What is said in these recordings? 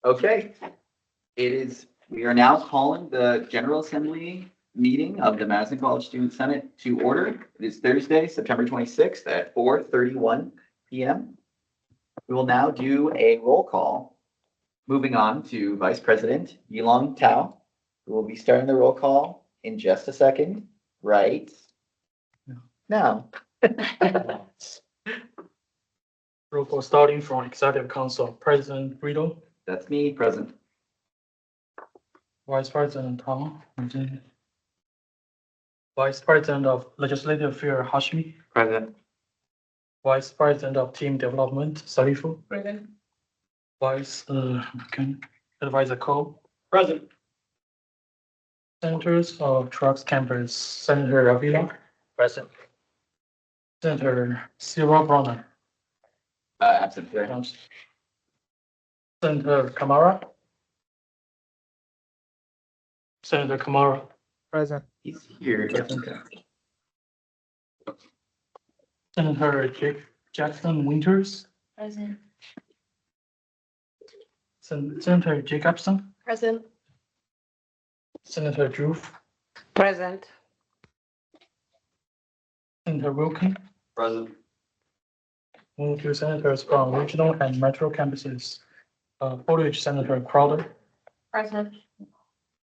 Okay, we are now calling the General Assembly meeting of the Madison College Student Senate to order. It is Thursday, September 26th at 4:31 p.m. We will now do a roll call. Moving on to Vice President Yilong Tao, who will be starting the roll call in just a second, right now. Roll call starting from Executive Council, President Brito, That's me, present. Vice President Tang, present. Vice President of Legislative Affairs Hashmi, Present. Vice President of Team Development Sarifu, Present. Vice Advisor Cole, present. Senators of Trucks Campus, Senator Avila, present. Senator Cyril Bronner, Absent. Senator Kamara. Senator Kamara, Present. He's here. Senator Jackson Winters, Present. Senator Jacobson, Present. Senator Drew, Present. Senator Wilkin, Present. move to senators from regional and metro campuses. Portage Senator Crowder, Present.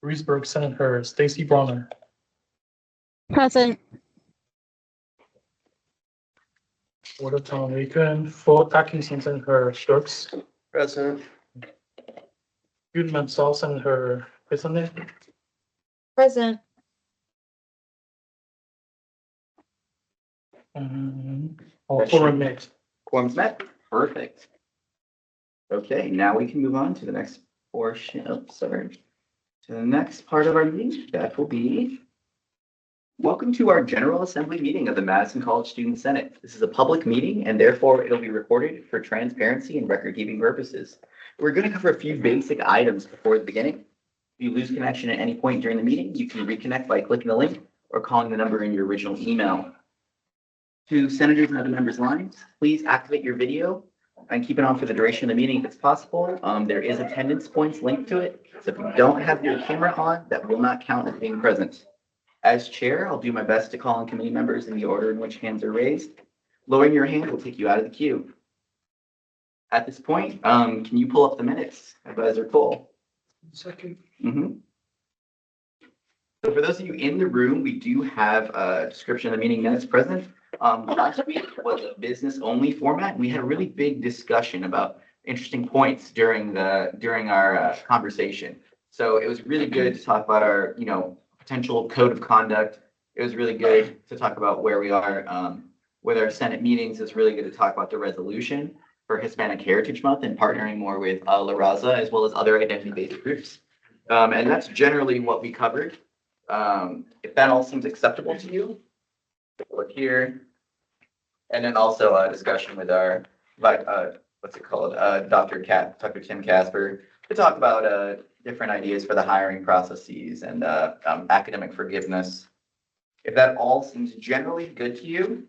Reedsburg Senator Stacy Bronner, Present. Watertown Lincoln, Fort Atkinson Senator Sturks, Present. Goodman South Senator Bissonnette, Present. Foreign mix. Quorum's met. Perfect. Okay, now we can move on to the next portion. Oh, sorry. To the next part of our meeting. That will be welcome to our General Assembly meeting of the Madison College Student Senate. This is a public meeting and therefore it'll be recorded for transparency and record-keeping purposes. We're going to cover a few basic items before the beginning. If you lose connection at any point during the meeting, you can reconnect by clicking the link or calling the number in your original email. To senators and other members' lines, please activate your video and keep it on for the duration of the meeting if it's possible. There is attendance points linked to it. So if you don't have your camera on, that will not count as being present. As chair, I'll do my best to call on committee members in the order in which hands are raised. Lowering your hand will take you out of the queue. At this point, can you pull up the minutes? Advisor Cole. Second. So for those of you in the room, we do have a description of the meeting minutes present. Last week was a business only format. And we had a really big discussion about interesting points during our conversation. So it was really good to talk about our, potential code of conduct. It was really good to talk about where we are with our Senate meetings. It's really good to talk about the resolution for Hispanic Heritage Month and partnering more with La Raza as well as other identity-based groups. And that's generally what we covered. If that all seems acceptable to you, look here. And then also a discussion with our, Dr. Tim Casper to talk about different ideas for the hiring processes and academic forgiveness. If that all seems generally good to you,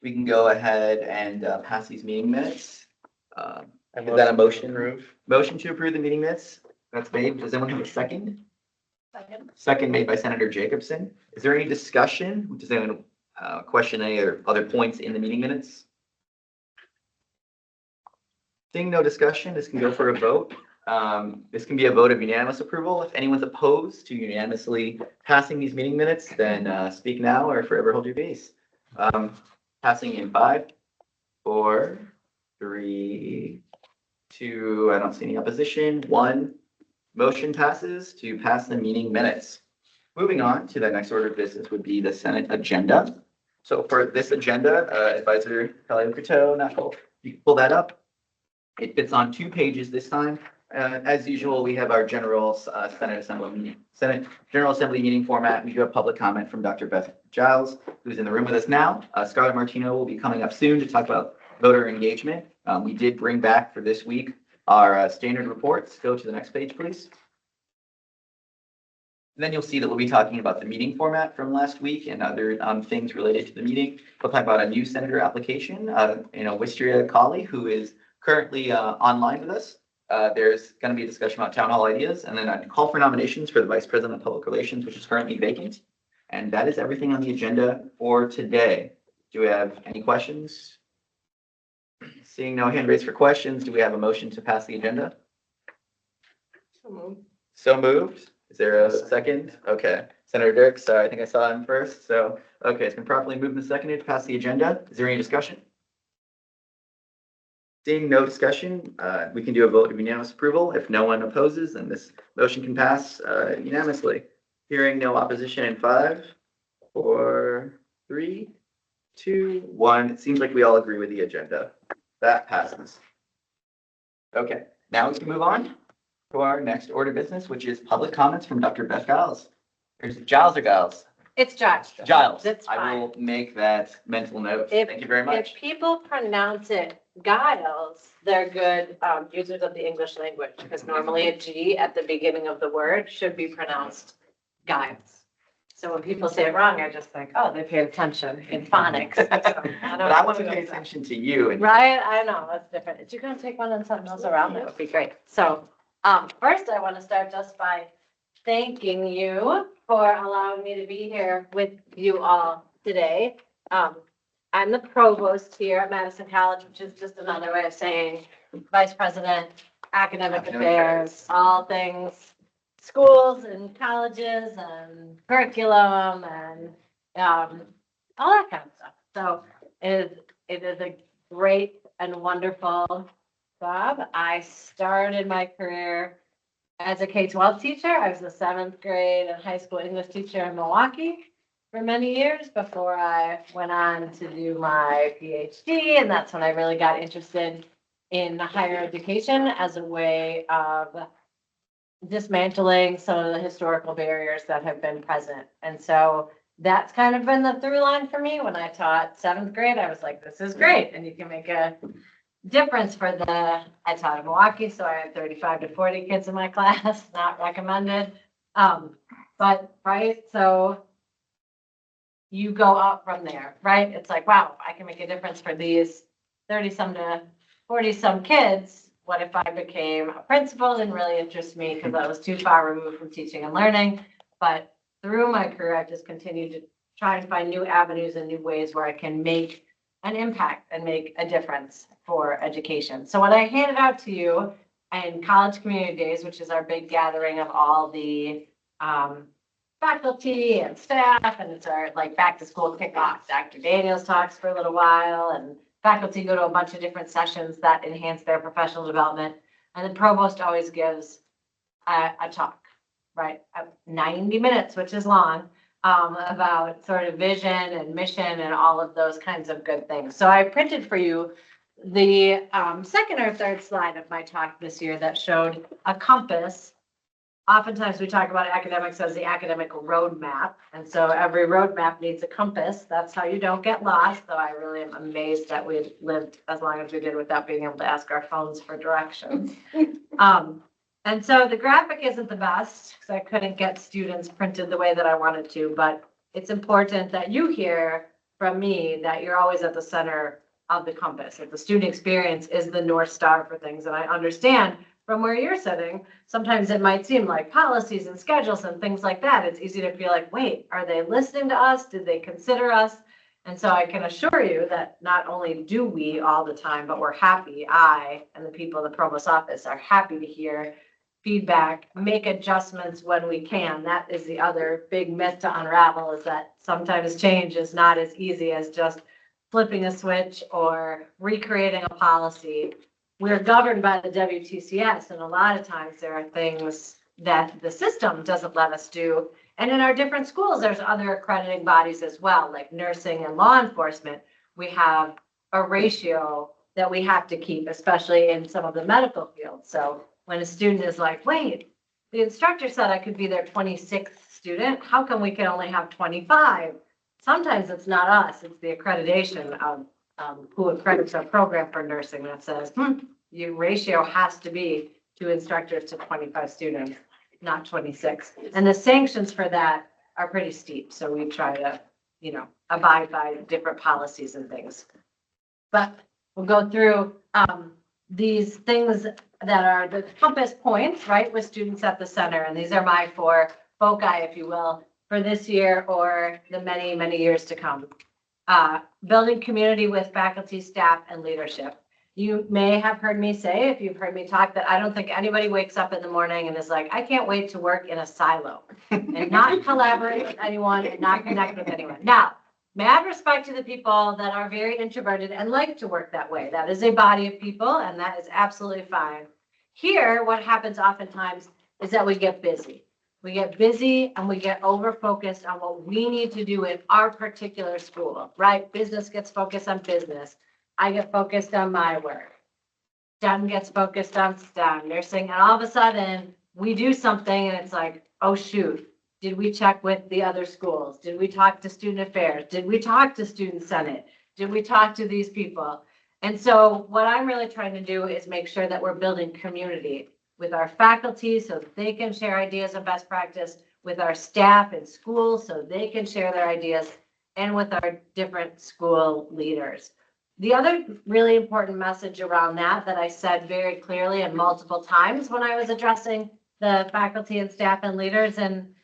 we can go ahead and pass these meeting minutes. Is that a motion? Motion to approve the meeting minutes? That's made. Does anyone have a second? Second made by Senator Jacobson. Is there any discussion? Does anyone question any other points in the meeting minutes? Seeing no discussion, this can go for a vote. This can be a vote of unanimous approval. If anyone's opposed to unanimously passing these meeting minutes, then speak now or forever hold your peace. Passing in 5, 4, 3, 2. I don't see any opposition. 1. Motion passes to pass the meeting minutes. Moving on to the next order of business would be the Senate agenda. So for this agenda, Advisor Calio-Couteau, you can pull that up. It fits on 2 pages this time. As usual, we have our general Senate General Assembly meeting format. We do have public comment from Dr. Beth Giles, who's in the room with us now. Scarlett Martino will be coming up soon to talk about voter engagement. We did bring back for this week our standard reports. Go to the next page, please. And then you'll see that we'll be talking about the meeting format from last week and other things related to the meeting. We'll talk about a new senator application, Wisteria Colley, who is currently online with us. There's going to be a discussion about town hall ideas, and then a call for nominations for the vice president of public relations, which is currently vacant. And that is everything on the agenda for today. Do we have any questions? Seeing no hand raised for questions, do we have a motion to pass the agenda? So moved. Is there a second? Okay. Senator Dirk, sorry, I think I saw him first. So, okay, it's been properly moved and seconded to pass the agenda. Is there any discussion? Seeing no discussion, we can do a vote of unanimous approval. If no one opposes, then this motion can pass unanimously. Hearing no opposition in 5, 4, 3, 2, 1. It seems like we all agree with the agenda. That passes. Okay, now we can move on to our next order of business, which is public comments from Dr. Beth Giles. There's Giles or Giles? It's Giles. Giles. That's I fine. will make that mental note. If- Thank you very much. If people pronounce it Giles, they're good users of the English language, because normally a G at the beginning of the word should be pronounced Giles. So when people say it wrong, I just think, oh, they paid attention in phonics. So, But I want to pay attention to you. And Right, I know, that's different. If you're gonna take one and something else around, that would be great. So, first I want to start just by thanking you for allowing me to be here with you all today. I'm the provost here at Madison College, which is just another way of saying vice president, academic affairs, all things schools and colleges and curriculum and, all that kind of stuff. So it is a great and wonderful job. I started my career as a K-12 teacher. I was a 7th grade and high school English teacher in Milwaukee for many years before I went on to do my PhD. And that's when I really got interested in higher education as a way of dismantling some of the historical barriers that have been present. And so that's kind of been the through line for me. When I taught 7th grade, I was like, this is great. And you can make a difference for I taught in Milwaukee, so I had 35 to 40 kids in my class, not recommended. But, right, so you go up from there, right? It's like, wow, I can make a difference for these 30-some to 40-some kids. What if I became a principal? Didn't really interest me because I was too far removed from teaching and learning. But through my career, I've just continued to try and find new avenues and new ways where I can make an impact and make a difference for education. So what I handed out to you in College Community Days, which is our big gathering of all the faculty and staff, and it's our like back to school kickoff. Dr. Daniels talks for a little while, and faculty go to a bunch of different sessions that enhance their professional development. And the provost always gives a talk, right? 90 minutes, which is long, about sort of vision and mission and all of those kinds of good things. So I printed for you the second or third slide of my talk this year that showed a compass. Oftentimes we talk about academics as the academic roadmap. And so every roadmap needs a compass. That's how you don't get lost, though I really am amazed that we lived as long as we did without being able to ask our phones for directions. And so the graphic isn't the best because I couldn't get students printed the way that I wanted to, but it's important that you hear from me that you're always at the center of the compass. That the student experience is the North Star for things. And I understand from where you're sitting, sometimes it might seem like policies and schedules and things like that. It's easy to feel like, wait, are they listening to us? Did they consider us? And so I can assure you that not only do we all the time, but we're happy. I and the people in the provost office are happy to hear feedback, make adjustments when we can. That is the other big myth to unravel, is that sometimes change is not as easy as just flipping a switch or recreating a policy. We're governed by the WTCS, and a lot of times there are things that the system doesn't let us do. And in our different schools, there's other accrediting bodies as well, like nursing and law enforcement. We have a ratio that we have to keep, especially in some of the medical fields. So when a student is like, wait, the instructor said I could be their 26th student, how come we can only have 25? Sometimes it's not us, it's the accreditation of who accredits our program for nursing that says, your ratio has to be 2 instructors to 25 students, not 26. And the sanctions for that are pretty steep. So we try to, abide by different policies and things. But we'll go through these things that are the compass points, right, with students at the center. And these are my 4 foci, if you will, for this year or the many, many years to come. Building community with faculty, staff, and leadership. You may have heard me say, if you've heard me talk, that I don't think anybody wakes up in the morning and is like, I can't wait to work in a silo and not collaborate with anyone and not connect with anyone. Now, mad respect to the people that are very introverted and like to work that way. That is a body of people, and that is absolutely fine. Here, what happens oftentimes is that we get busy. We get busy and we get over-focused on what we need to do in our particular school, right? Business gets focused on business. I get focused on my work. STEM gets focused on STEM, nursing, and all of a sudden we do something and it's like, oh shoot, did we check with the other schools? Did we talk to student affairs? Did we talk to student senate? Did we talk to these people? And so what I'm really trying to do is make sure that we're building community with our faculty so that they can share ideas and best practice, with our staff in schools so they can share their ideas, and with our different school leaders. The other really important message around that I said very clearly and multiple times when I was addressing the faculty and staff and leaders in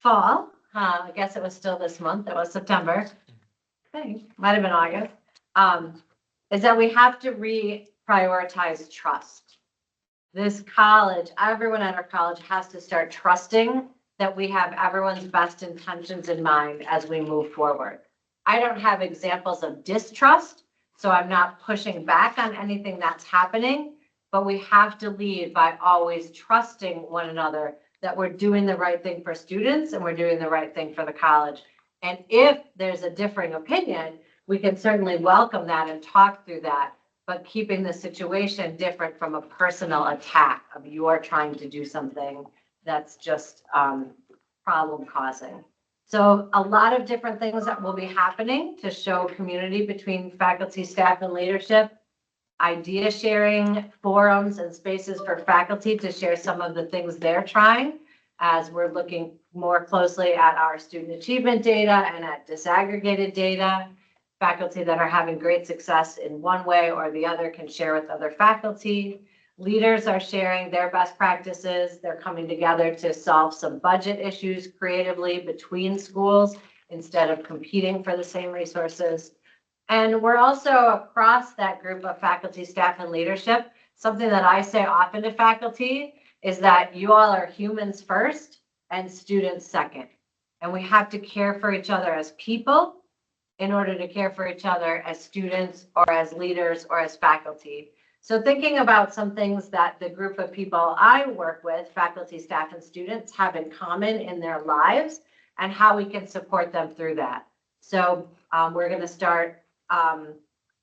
fall, I guess it was still this month, it was September, I think, might have been August, is that we have to reprioritize trust. This college, everyone at our college has to start trusting that we have everyone's best intentions in mind as we move forward. I don't have examples of distrust, so I'm not pushing back on anything that's happening, but we have to lead by always trusting one another that we're doing the right thing for students and we're doing the right thing for the college. And if there's a differing opinion, we can certainly welcome that and talk through that, but keeping the situation different from a personal attack of you are trying to do something that's just problem causing. So a lot of different things that will be happening to show community between faculty, staff, and leadership. Idea sharing forums and spaces for faculty to share some of the things they're trying as we're looking more closely at our student achievement data and at disaggregated data. Faculty that are having great success in one way or the other can share with other faculty. Leaders are sharing their best practices. They're coming together to solve some budget issues creatively between schools instead of competing for the same resources. And we're also across that group of faculty, staff, and leadership. Something that I say often to faculty is that you all are humans first and students second. And we have to care for each other as people in order to care for each other as students or as leaders or as faculty. So thinking about some things that the group of people I work with, faculty, staff, and students, have in common in their lives and how we can support them through that. So we're going to start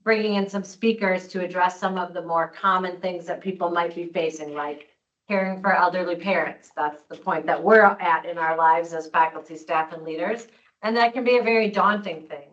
bringing in some speakers to address some of the more common things that people might be facing, like caring for elderly parents. That's the point that we're at in our lives as faculty, staff, and leaders. And that can be a very daunting thing.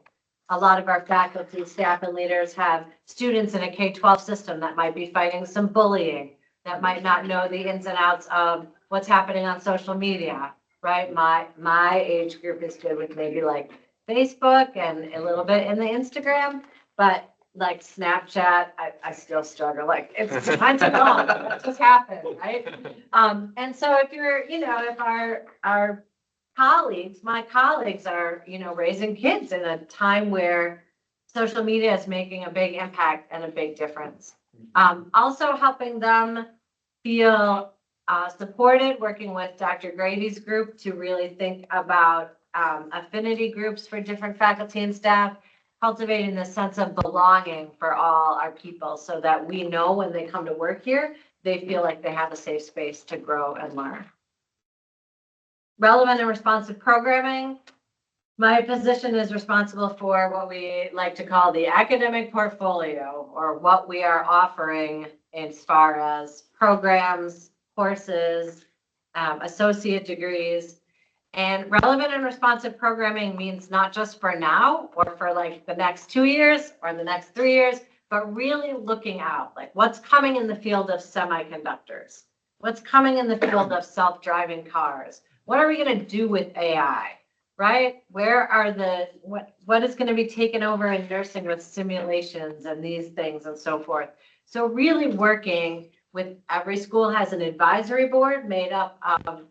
A lot of our faculty, staff, and leaders have students in a K-12 system that might be fighting some bullying, that might not know the ins and outs of what's happening on social media, right? My age group is good with maybe like Facebook and a little bit in the Instagram, but like Snapchat, I still struggle. Like it's time to go. That just happened, right? And so if you're, if our colleagues, my colleagues are, raising kids in a time where social media is making a big impact and a big difference. Also helping them feel supported, working with Dr. Grady's group to really think about affinity groups for different faculty and staff, cultivating the sense of belonging for all our people so that we know when they come to work here, they feel like they have a safe space to grow and learn. Relevant and responsive programming. My position is responsible for what we like to call the academic portfolio, or what we are offering as far as programs, courses, associate degrees. And relevant and responsive programming means not just for now or for like the next 2 years or the next 3 years, but really looking out, like what's coming in the field of semiconductors, what's coming in the field of self-driving cars. What are we going to do with AI, right? Where are what is going to be taken over in nursing with simulations and these things and so forth. So really working with every school has an advisory board made up of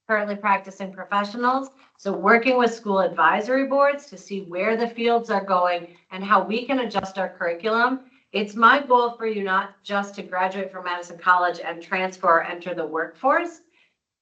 currently practicing professionals. So working with school advisory boards to see where the fields are going and how we can adjust our curriculum. It's my goal for you not just to graduate from Madison College and transfer or enter the workforce.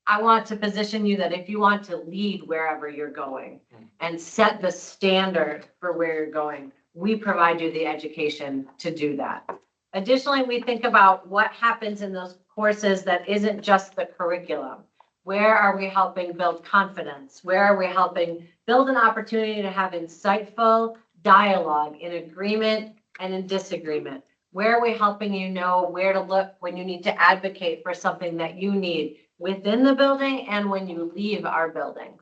I want to position you that if you want to lead wherever you're going and set the standard for where you're going, we provide you the education to do that. Additionally, we think about what happens in those courses that isn't just the curriculum. Where are we helping build confidence? Where are we helping build an opportunity to have insightful dialogue in agreement and in disagreement? Where are we helping you know where to look when you need to advocate for something that you need within the building and when you leave our building?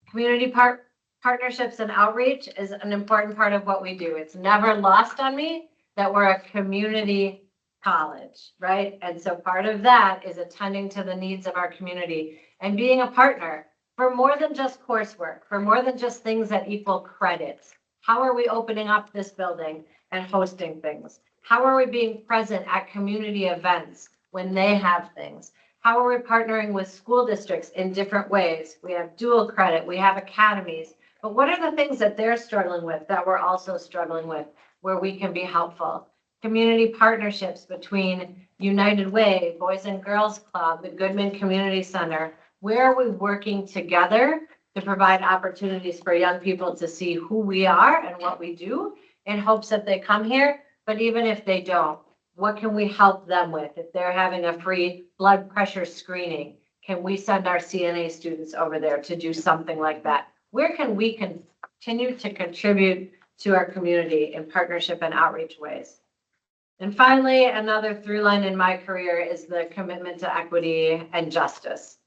Community partnerships and outreach is an important part of what we do. It's never lost on me that we're a community college, right? And so part of that is attending to the needs of our community and being a partner for more than just coursework, for more than just things that equal credits. How are we opening up this building and hosting things? How are we being present at community events when they have things? How are we partnering with school districts in different ways? We have dual credit, we have academies, but what are the things that they're struggling with that we're also struggling with where we can be helpful? Community partnerships between United Way, Boys and Girls Club, the Goodman Community Center. Where are we working together to provide opportunities for young people to see who we are and what we do in hopes that they come here? But even if they don't, what can we help them with? If they're having a free blood pressure screening, can we send our CNA students over there to do something like that? Where can we continue to contribute to our community in partnership and outreach ways? And finally, another through line in my career is the commitment to equity and justice,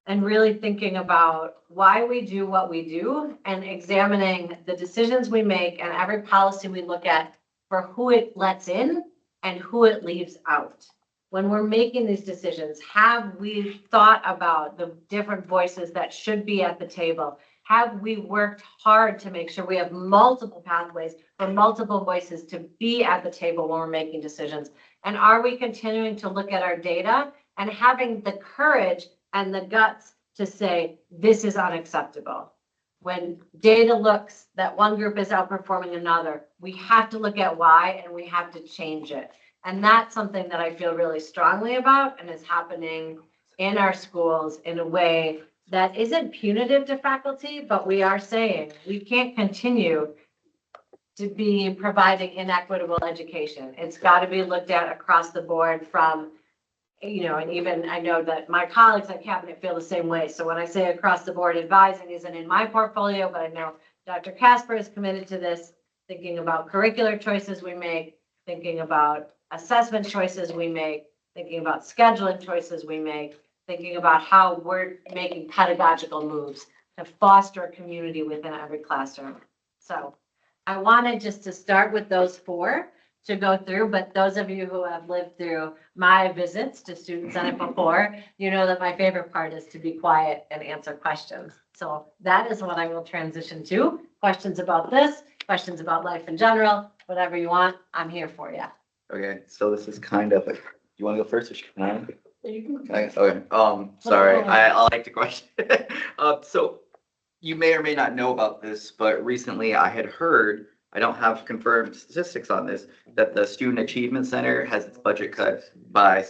and really thinking about why we do what we do and examining the decisions we make and every policy we look at for who it lets in and who it leaves out. When we're making these decisions, have we thought about the different voices that should be at the table? Have we worked hard to make sure we have multiple pathways for multiple voices to be at the table when we're making decisions? And are we continuing to look at our data and having the courage and the guts to say, this is unacceptable? When data looks that one group is outperforming another, we have to look at why and we have to change it. And that's something that I feel really strongly about and is happening in our schools in a way that isn't punitive to faculty, but we are saying we can't continue to be providing inequitable education. It's got to be looked at across the board from, and even I know that my colleagues at Cabinet feel the same way. So when I say across the board, advising isn't in my portfolio, but I know Dr. Casper is committed to this, thinking about curricular choices we make, thinking about assessment choices we make, thinking about scheduling choices we make, thinking about how we're making pedagogical moves to foster a community within every classroom. So I wanted just to start with those four to go through, but those of you who have lived through my visits to Student Senate before, you know that my favorite part is to be quiet and answer questions. So that is what I will transition to. Questions about this, questions about life in general, whatever you want, I'm here for you. Okay, so this is kind of like, you want to go first or should I? Okay, sorry, I like the question. So you may or may not know about this, but recently I had heard, I don't have confirmed statistics on this, that the Student Achievement Center has its budget cut by the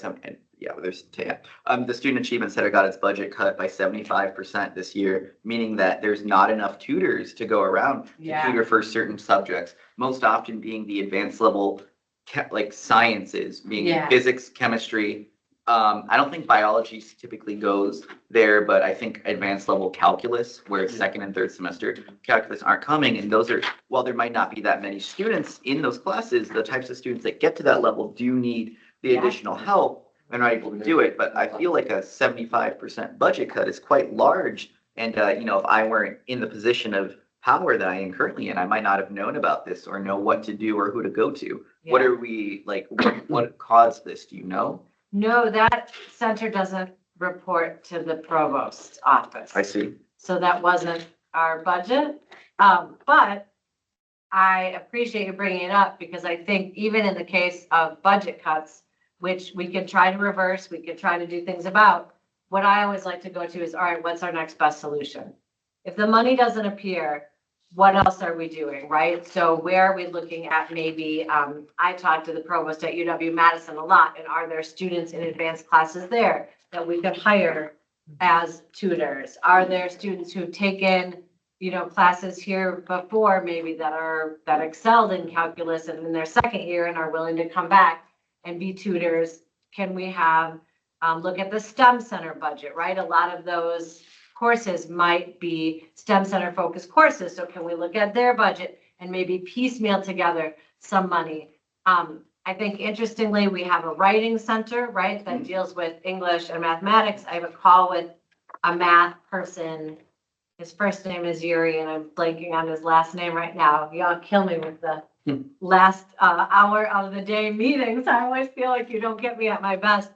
Student Achievement Center got its budget cut by 75% this year, meaning that there's not enough tutors to go around to tutor for certain subjects, most often being the advanced level like sciences, being physics, chemistry. I don't think biology typically goes there, but I think advanced level calculus, where second and third semester calculus aren't coming. And those are, while there might not be that many students in those classes, the types of students that get to that level do need the additional help and are able to do it. But I feel like a 75% budget cut is quite large. And, if I weren't in the position of power that I am currently in, I might not have known about this or know what to do or who to go to. What are we like? What caused this? Do you know? No, that center doesn't report to the provost's office. I see. So that wasn't our budget. But I appreciate you bringing it up because I think even in the case of budget cuts, which we can try to reverse, we can try to do things about. What I always like to go to is, all right, what's our next best solution? If the money doesn't appear, what else are we doing, right? So where are we looking at maybe, I talked to the provost at UW-Madison a lot, and are there students in advanced classes there that we could hire as tutors? Are there students who've taken, classes here before maybe that excelled in calculus and in their second year and are willing to come back and be tutors? Can we have, look at the STEM Center budget, right? A lot of those courses might be STEM Center focused courses. So can we look at their budget and maybe piecemeal together some money? I think interestingly, we have a writing center, right, that deals with English and mathematics. I have a call with a math person. His first name is Yuri, and I'm blanking on his last name right now. Y'all kill me with the last hour of the day meetings. I always feel like you don't get me at my best.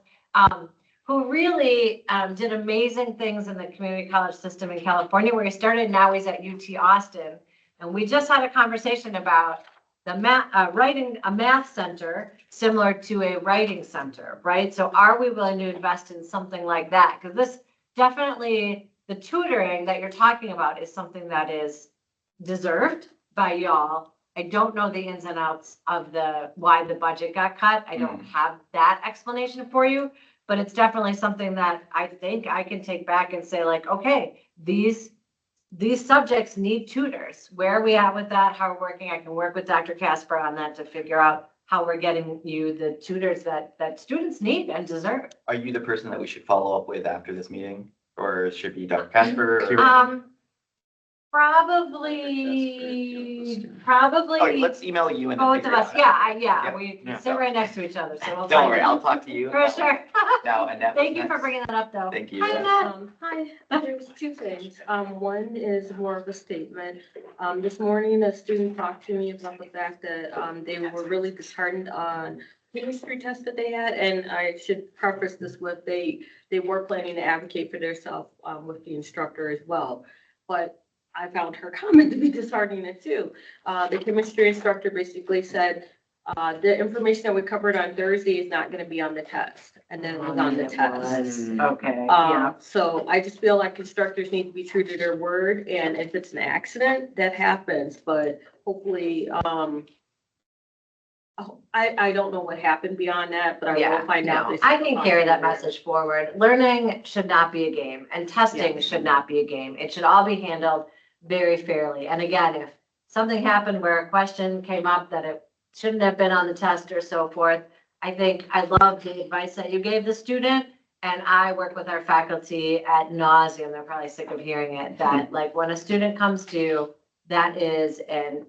Who really did amazing things in the community college system in California, where he started. Now he's at UT Austin. And we just had a conversation about the writing a math center similar to a writing center, right? So are we willing to invest in something like that? Because this definitely, the tutoring that you're talking about is something that is deserved by y'all. I don't know the ins and outs of why the budget got cut. I don't have that explanation for you, but it's definitely something that I think I can take back and say, like, okay, these subjects need tutors. Where are we at with that? How we're working? I can work with Dr. Casper on that to figure out how we're getting you the tutors that students need and deserve. Are you the person that we should follow up with after this meeting? Or should be Dr. Casper? Probably. Okay, let's email you and then Both of figure it us, out. yeah, we sit right next to each other, so we'll Don't find worry, out. I'll talk to you. For sure. Now, Annette. Thank you for next. bringing that up, though. Thank you. Hi, Annette. Hi, there's two things. One is more of a statement. This morning, a student talked to me about the fact that, they were really disheartened on chemistry test that they had, and I should preface this with they were planning to advocate for themselves, with the instructor as well. But I found her comment to be disheartening too. The chemistry instructor basically said, the information that we covered on Thursday is not gonna be on the test, and then it was on the test. Okay, yeah. So I just feel like instructors need to be true to their word, and if it's an accident, that happens, but hopefully, I don't know what happened beyond that, but I will find out. No, I can carry that message forward. Learning should not be a game, and testing should not be a game. It should all be handled very fairly. And again, if something happened where a question came up that it shouldn't have been on the test or so forth, I think I love the advice that you gave the student. And I work with our faculty at nauseam. They're probably sick of hearing it, that like when a student comes to, that is an,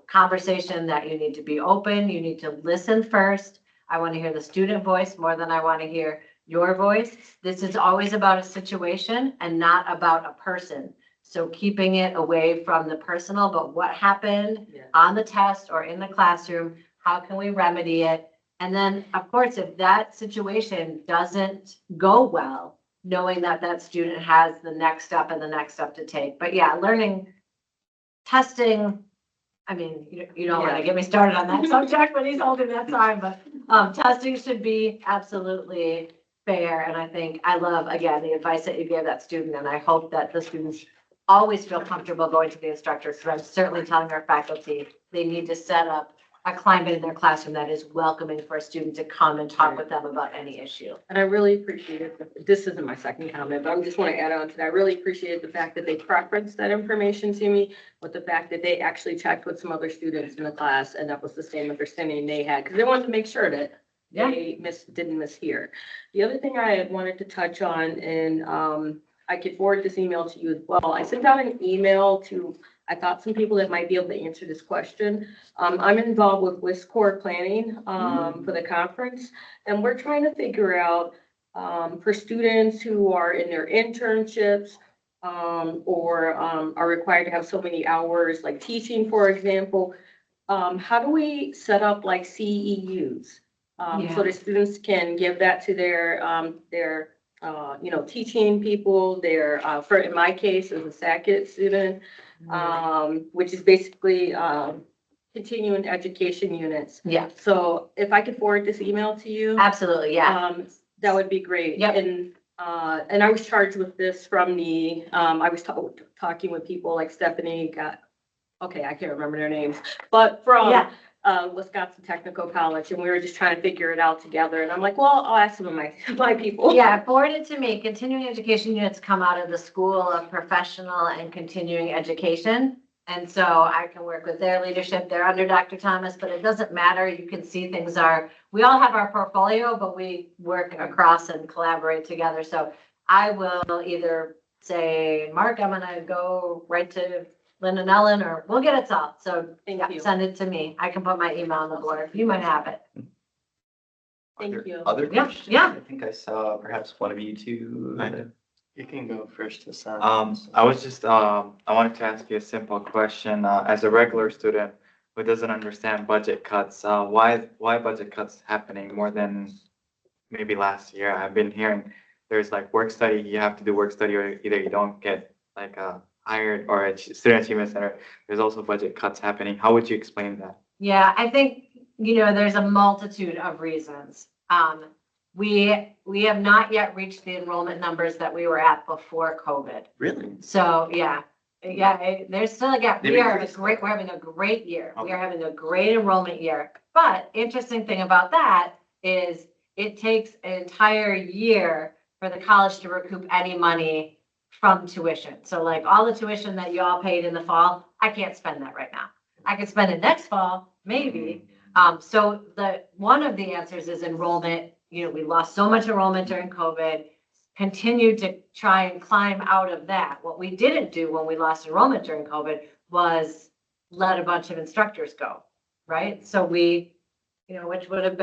conversation that you need to be open. You need to listen first. I want to hear the student voice more than I want to hear your voice. This is always about a situation and not about a person. So keeping it away from the personal, but what happened on the test or in the classroom, how can we remedy it? And then, of course, if that situation doesn't go well, knowing that that student has the next step and the next step to take. But yeah, learning, testing, I mean, you don't want to get me started on that subject when he's holding that sign, but testing should be absolutely fair. And I think I love, again, the advice that you gave that student, and I hope that the students always feel comfortable going to the instructor, because I'm certainly telling our faculty they need to set up a climate in their classroom that is welcoming for a student to come and talk with them about any issue. And I really appreciate it. This isn't my second comment, but I just want to add on to that. I really appreciate the fact that they preferenced that information to me, with the fact that they actually checked with some other students in the class, and that was the same understanding they had, because they wanted to make sure that they didn't mishear. The other thing I wanted to touch on, and I could forward this email to you as well. I sent out an email to, I thought, some people that might be able to answer this question. I'm involved with WISCOR planning for the conference, and we're trying to figure out for students who are in their internships or are required to have so many hours, like teaching, for example, how do we set up like CEUs so the students can give that to their teaching people, for, in my case, as a SACIT student, which is basically, continuing education units. Yeah, So if I could forward this email to you, absolutely, yeah. that would be great. Yep. And I was charged with this from the, I was talking with people like Stephanie okay, I can't remember their names, but from Yeah. Wisconsin Technical College, and we were just trying to figure it out together. And I'm like, well, I'll ask some of my people. Yeah, forward it to me. Continuing education units come out of the School of Professional and Continuing Education. And so I can work with their leadership. They're under Dr. Thomas, but it doesn't matter. You can see we all have our portfolio, but we work across and collaborate together. So I will either say, Mark, I'm gonna go right to Lynn and Ellen, or we'll get it solved. So Thank yeah, you. send it to me. I can put my email on the board. You might have it. Thank Are there you. Other Yeah, questions? yeah. I think I saw perhaps one of you two. You can go first to Sam. I was just, I wanted to ask you a simple question. As a regular student who doesn't understand budget cuts, why budget cuts happening more than maybe last year? I've been hearing there's like work study, you have to do work study, or either you don't get like hired, or a student achievement center. There's also budget cuts happening. How would you explain that? Yeah, I think, there's a multitude of reasons. We have not yet reached the enrollment numbers that we were at before COVID. Really? So, yeah, there's still a gap. They've We're increased. having a great year. We Okay. are having a great enrollment year. But interesting thing about that is it takes an entire year for the college to recoup any money from tuition. So like all the tuition that you all paid in the fall, I can't spend that right now. I could spend it next fall, maybe. So one of the answers is enrollment. We lost so much enrollment during COVID, continued to try and climb out of that. What we didn't do when we lost enrollment during COVID was let a bunch of instructors go, right? So we, which could have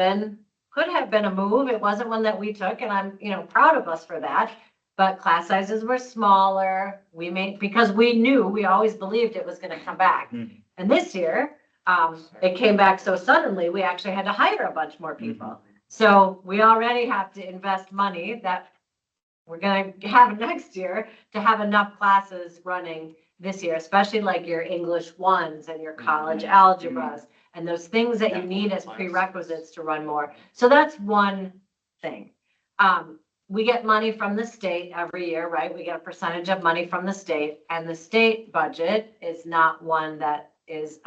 been a move. It wasn't one that we took, and I'm, proud of us for that. But class sizes were smaller. Because we always believed it was going to come back. Mhm. And this year, it came back so suddenly, we actually had to hire a bunch more people. So we already have to invest money that we're going to have next year to have enough classes running this year, especially like your English ones and your college algebras and those things that you need as prerequisites to run more. So that's one thing. We get money from the state every year, right? We get a percentage of money from the state, and the state budget is not one that is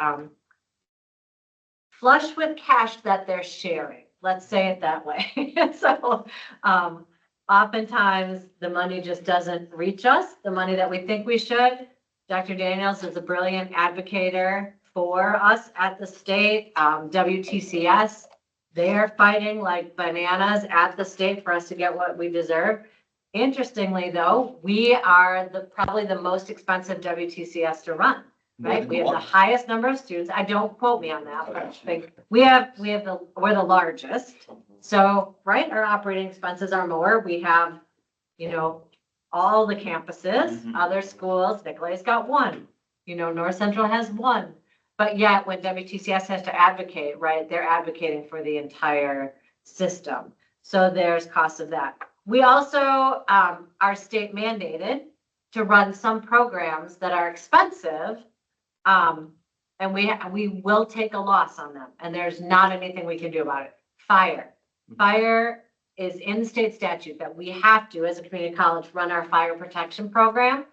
flush with cash that they're sharing. Let's say it that way. So oftentimes the money just doesn't reach us, the money that we think we should. Dr. Daniels is a brilliant advocator for us at the state. WTCS, they're fighting like bananas at the state for us to get what we deserve. Interestingly, though, we are probably the most expensive WTCS to run. Right, we have the highest number of students. Don't quote me on that, but I think we're the largest. So, right, our operating expenses are more. We have, all the campuses, other schools. Nicolet's got one. North Central has one. But yet, when WTCS has to advocate, right, they're advocating for the entire system. So there's costs of that. We also are state mandated to run some programs that are expensive. And we will take a loss on them, and there's not anything we can do about it. Fire is in state statute that we have to, as a community college, run our fire protection program.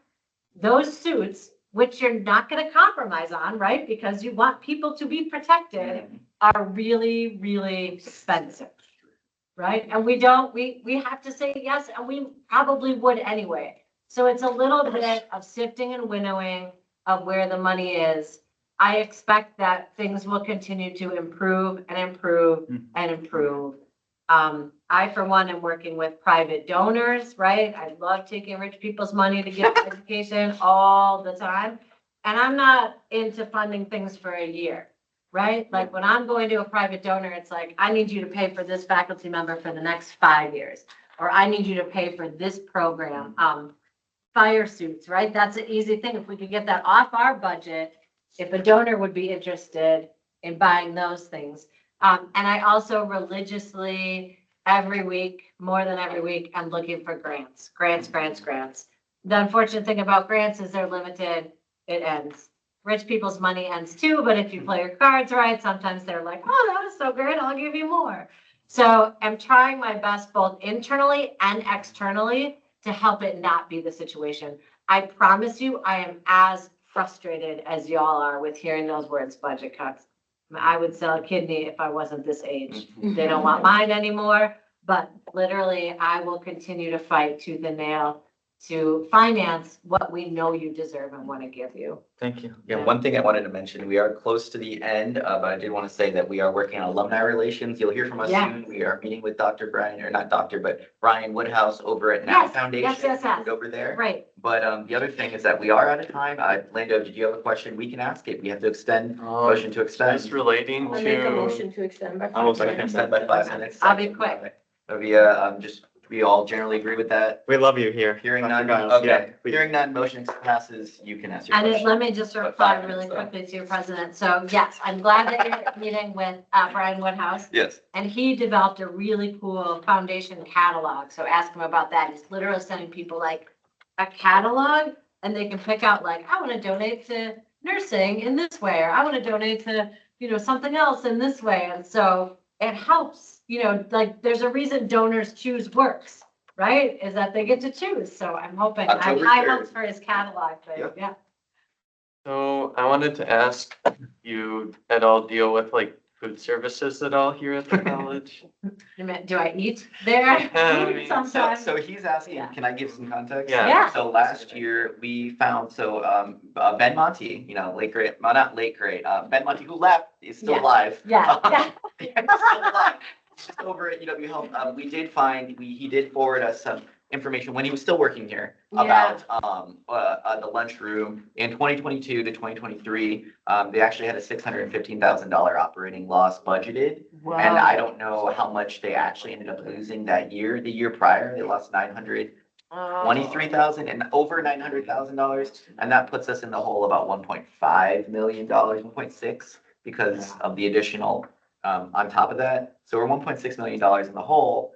Those suits, which you're not going to compromise on, right? Because you want people to be protected, are really, really expensive, right? And we have to say yes, and we probably would anyway. So it's a little bit of sifting and winnowing of where the money is. I expect that things will continue to improve and improve and improve. I, for one, am working with private donors, right? I love taking rich people's money to get education all the time. And I'm not into funding things for a year, right? Like when I'm going to a private donor, it's like, I need you to pay for this faculty member for the next 5 years, or I need you to pay for this program. Fire suits, right? That's an easy thing. If we could get that off our budget, if a donor would be interested in buying those things. And I also religiously, every week, more than every week, I'm looking for grants. The unfortunate thing about grants is they're limited. It ends. rich people's money ends too, but if you play your cards right, sometimes they're like, oh, that was so great, I'll give you more. So I'm trying my best both internally and externally to help it not be the situation. I promise you, I am as frustrated as y'all are with hearing those words, budget cuts. I would sell a kidney if I wasn't this age. They don't want mine anymore, but literally I will continue to fight tooth and nail to finance what we know you deserve and want to give you. Thank you. Yeah, one thing I wanted to mention, we are close to the end, but I did want to say that we are working on alumni relations. You'll hear from us Yeah. soon. We are meeting with Dr. Brian, or not Dr., but Brian Woodhouse over at Now Yes, Foundation. yes. Over there. Right. But the other thing is that we are out of time. Lando, did you have a question? We can ask it. We have to extend, motion to extend. Just relating I'll make a to, motion to extend by I will 5 second minutes. Extend by 5 minutes. I'll be quick. Just, we all generally agree with that. We love you here. Hearing Dr. none, Giles. Yeah, okay. please. Hearing none, motion passes. You can ask your And question. let me just But reply 5 really minutes, though. quickly to your president. So yes, I'm glad that you're meeting with Brian Woodhouse. Yes. And he developed a really cool foundation catalog. So ask him about that. He's literally sending people like a catalog and they can pick out like, I want to donate to nursing in this way, or I want to donate to, something else in this way. And so it helps, like there's a reason donors choose works, right? Is that they get to choose. So I'm hoping, October I 3rd. hope for his catalog, but Yep. yeah. so I wanted to ask you at all deal with like food services at all here at the college? Do I eat there? I mean, Sometimes. So he's asking, Yeah. can I give some context? Yeah. Yeah. So last year, we found, Ben Monty, late great, well, not late great, Ben Monty, who left, is still Yeah. alive. Yeah, yeah. He's still alive. Just over at UW Health, we did find, he did forward us some information when he was still working here about, the lunchroom in 2022 to 2023. They actually had a $615,000 operating loss budgeted. And I don't know how much they actually ended up losing that year. The year prior, they lost $923,000 and over $900,000. And that puts us in the hole about $1.5 million, 1.6, because of the additional on top of that. So we're $1.6 million in the hole.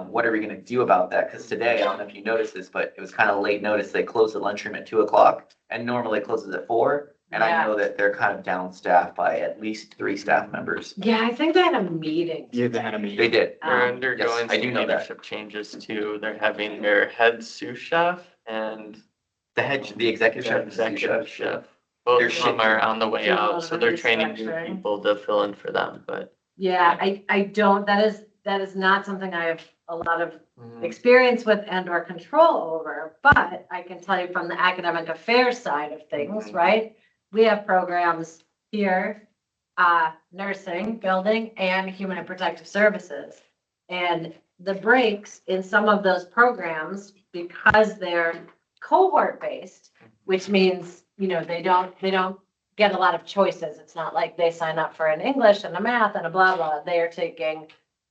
What are we gonna do about that? Because today, I don't know if you noticed this, but it was kind of late notice. They closed the lunchroom at 2:00 and normally it closes at 4. And I Yeah. know that they're kind of down staffed by at least 3 staff members. Yeah, I think they had a meeting. Yeah, they had a meeting. They did. They're Um, undergoing I do some know that. leadership changes too. They're having their head sous chef and The executive their chef. is the sous executive chef. chef. Both They're of them are on the way Doing a lot out, of so they're the training new restructuring. people to fill in for them, but. Yeah, I don't, that is not something I have a lot of experience with and or control over, but I can tell you from the academic affairs side of things, right? We have programs here, nursing, building, and human and protective services. And the breaks in some of those programs, because they're cohort based, which means, they don't get a lot of choices. It's not like they sign up for an English and a math and a blah, blah. They are taking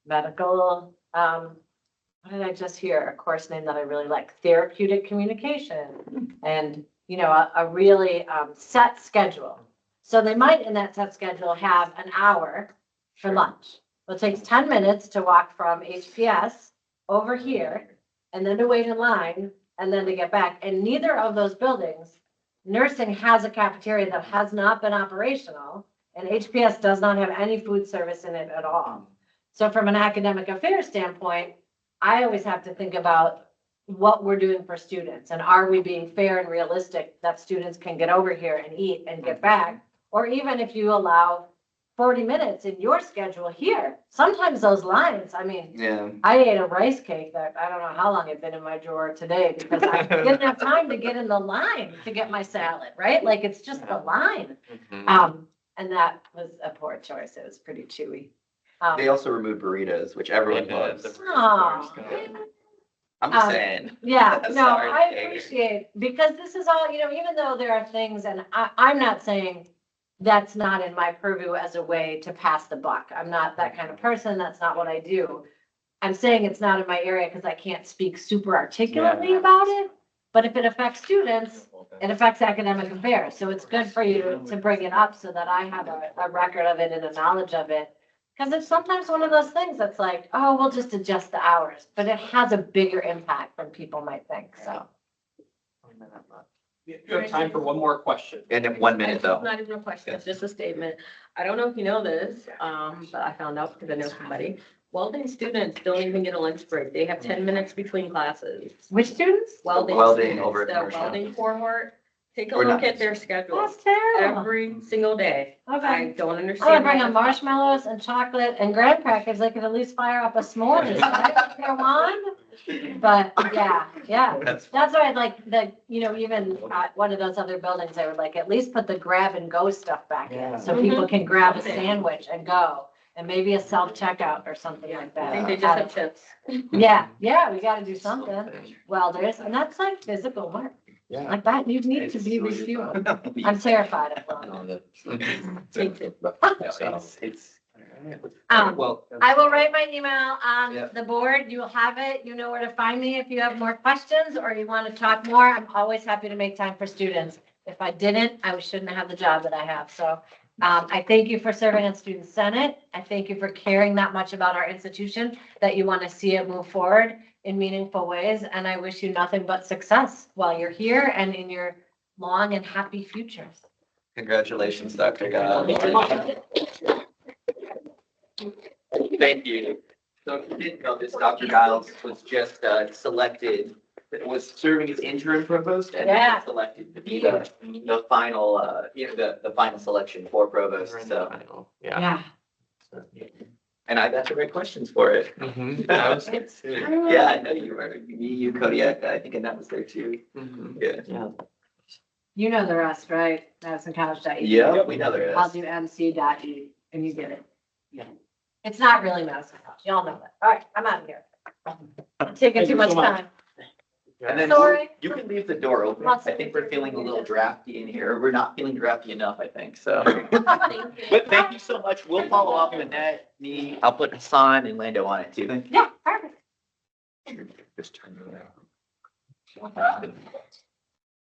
medical, what did I just hear? A course name that I really like, therapeutic communication. And, a really set schedule. So they might in that set schedule have an hour for lunch. Well, it takes 10 minutes to walk from HPS over here and then to wait in line and then to get back. And neither of those buildings, nursing has a cafeteria that has not been operational and HPS does not have any food service in it at all. So from an academic affairs standpoint, I always have to think about what we're doing for students and are we being fair and realistic that students can get over here and eat and get back? Or even if you allow 40 minutes in your schedule here, sometimes those lines, Yeah. I ate a rice cake that I don't know how long it been in my drawer today because I didn't have time to get in the line to get my salad, right? Like it's just the line. And that was a poor choice. It was pretty chewy. They also removed burritos, which everyone Yeah, loves. the- Aw. I'm just Um, saying. Yeah, no, Sorry, I Kate. appreciate, because this is all, even though there are things, and I'm not saying that's not in my purview as a way to pass the buck. I'm not that kind of person. That's not what I do. I'm saying it's not in my area because I can't speak super articulately about it. But if it affects students, it affects academic affairs. So it's good for you to bring it up so that I have a record of it and a knowledge of it. Because it's sometimes one of those things that's like, oh, we'll just adjust the hours, but it has a bigger impact than people might think, so. You have time for one more question. And in 1 minute It's though. not even a question, it's just a statement. I don't know if you know this, but I found out because I know somebody. Welding students don't even get a lunch break. They have 10 minutes between classes. Which students? Welding Welding students, over at the commercial. welding cohort, take a Or look not. at their schedule That's terrible. every single day. I Okay. don't I'm understand. gonna bring how them that's marshmallows and chocolate and graham crackers. They could at least fire up a s'mores, right? If they want. But yeah. That's That's why I'd like the, even at one of those other buildings, I would like at least put the grab and go stuff back in. So people can grab a sandwich and go. And maybe a self-checkout or something like I that. think they just have chips. Yeah, we gotta do something. Welders, and that's like physical work. Yeah. Like that, you need to be refueled. I'm terrified of welding. Well, I will write my email on Yeah. the board. You will have it. You know where to find me if you have more questions or you want to talk more. I'm always happy to make time for students. If I didn't, I shouldn't have the job that I have. So I thank you for serving on Student Senate. I thank you for caring that much about our institution, that you want to see it move forward in meaningful ways. And I wish you nothing but success while you're here and in your long and happy future. congratulations, Dr. God. Thank you. So if you didn't know this, Dr. Giles was just selected, was serving as interim provost and Yeah. then selected to be the final, the final selection for provost. So, Yeah. and I got the right questions for it. Mhm. I was good too. Yeah, I know you were. You, Kodiak, I think, and that was there too. Mhm. Yeah. Yeah. You know the rest, right? MadisonCollege.edu. Yeah, we know there I'll is. do MC.E and you get it. Yeah. It's not really Madison College. Y'all know that. All right, I'm out of here. I'm taking Thank too you much so much. time. And then Sorry. you can leave the door open. I think we're feeling a little drafty in here. We're not feeling drafty enough, I think, so. But thank you so much. We'll follow up with Annette, me. I'll put Hassan and Lando on it too. Yeah, perfect. Just turn it around.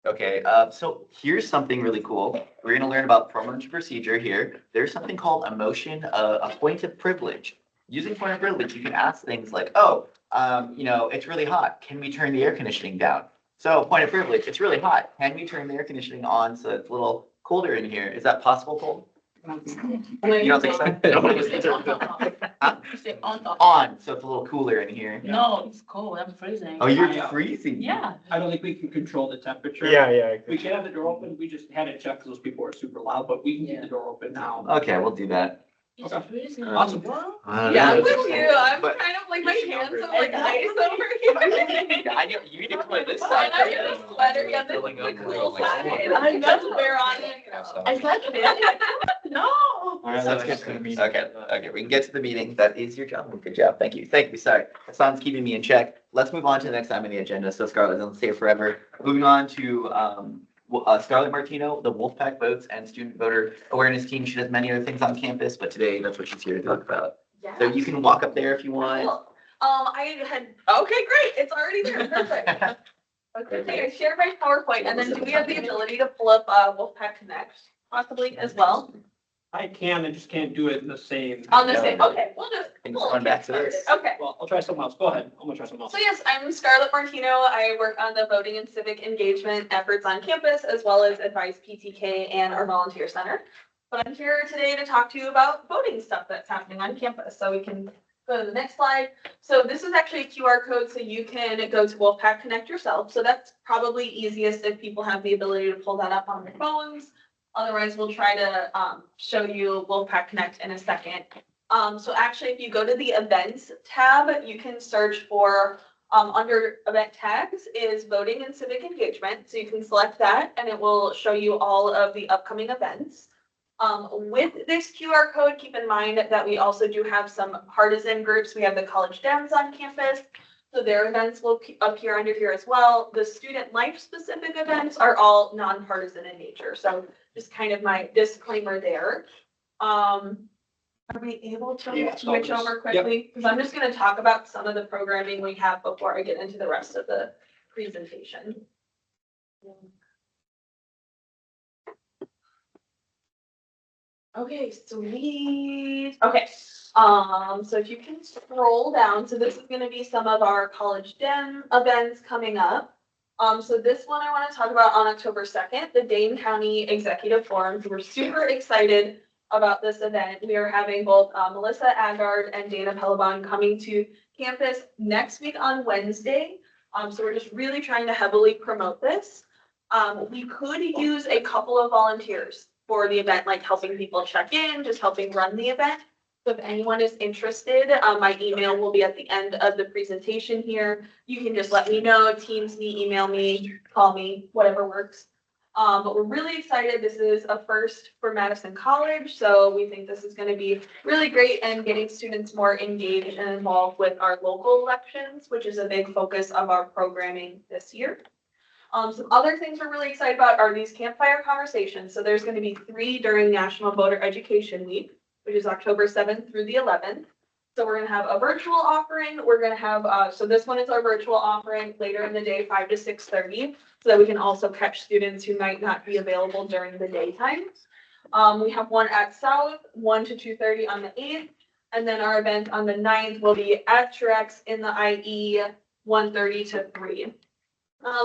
Okay, so here's something really cool. We're gonna learn about promotion procedure here. There's something called a motion, a point of privilege. Using point of privilege, you can ask things like, oh, it's really hot. Can we turn the air conditioning down? So point of privilege, it's really hot. Can we turn the air conditioning on so it's a little colder in here? Is that possible, Cole? You don't think so? On, so it's a little cooler in here. No, it's cold. I'm freezing. Oh, you're freezing. Yeah. I don't think we can control the temperature. Yeah. We can have the door open. We just had to check because those people were super loud, but we can keep the door open now. Okay, we'll do that. It's Okay. freezing. Awesome. Yeah, I'm with you. I'm But- kind of like, my hands are like like ice over here. Yeah, I know, you need to come on this And side. I'm in a sweater, yeah, the little side. I know, wear on it. I said it. No. All right, let's get to the meeting. Okay, we can get to the meeting. That is your job. Good job. Thank you. Sorry. Hassan's keeping me in check. Let's move on to the next item on the agenda. So Scarlett doesn't stay forever. Moving on to, Scarlett Martino, the Wolfpack Votes and Student Voter Awareness Team. She does many other things on campus, but today that's what she's here to talk about. So you can walk up there if you want. Cool. Okay, great. It's already there. Perfect. Okay, I shared my PowerPoint, and then do we have the ability to pull up Wolfpack Connect possibly as well? I can, I just can't do it in the same. On the same, okay, we'll just. And just run back to this. Okay. Well, I'll try something else. Go ahead. I'm gonna try something else. So yes, I'm Scarlett Martino. I work on the voting and civic engagement efforts on campus, as well as advise PTK and our volunteer center. But I'm here today to talk to you about voting stuff that's happening on campus. So we can go to the next slide. So this is actually a QR code, so you can go to Wolfpack Connect yourself. So that's probably easiest if people have the ability to pull that up on their phones. Otherwise, we'll try to show you Wolfpack Connect in a second. So actually, if you go to the events tab, you can search for under event tags is voting and civic engagement. So you can select that and it will show you all of the upcoming events. With this QR code, keep in mind that we also do have some partisan groups. We have the College Dems on campus. So their events will appear under here as well. The student life specific events are all nonpartisan in nature. So just kind of my disclaimer there. Are we able to switch over quickly? Because I'm just going to talk about some of the programming we have before I get into the rest of the presentation. Okay, sweet. Okay, so if you can scroll down, so this is going to be some of our College Dem events coming up. So this one I want to talk about on October 2nd, the Dane County Executive Forum. We're super excited about this event. We are having both Melissa Agard and Dana Pellebon coming to campus next week on Wednesday. So we're just really trying to heavily promote this. We could use a couple of volunteers for the event, like helping people check in, just helping run the event. So if anyone is interested, my email will be at the end of the presentation here. You can just let me know, Teams me, email me, call me, whatever works. But we're really excited. This is a first for Madison College, so we think this is going to be really great and getting students more engaged and involved with our local elections, which is a big focus of our programming this year. Some other things we're really excited about are these campfire conversations. So there's going to be 3 during National Voter Education Week, which is October 7th through the 11th. So we're going to have a virtual offering. We're going to have, so this one is our virtual offering later in the day, 5 to 6:30, so that we can also catch students who might not be available during the daytime. We have one at South, 1 to 2:30 on the 8th. And then our event on the 9th will be at Truex in the IE, 1:30 to 3.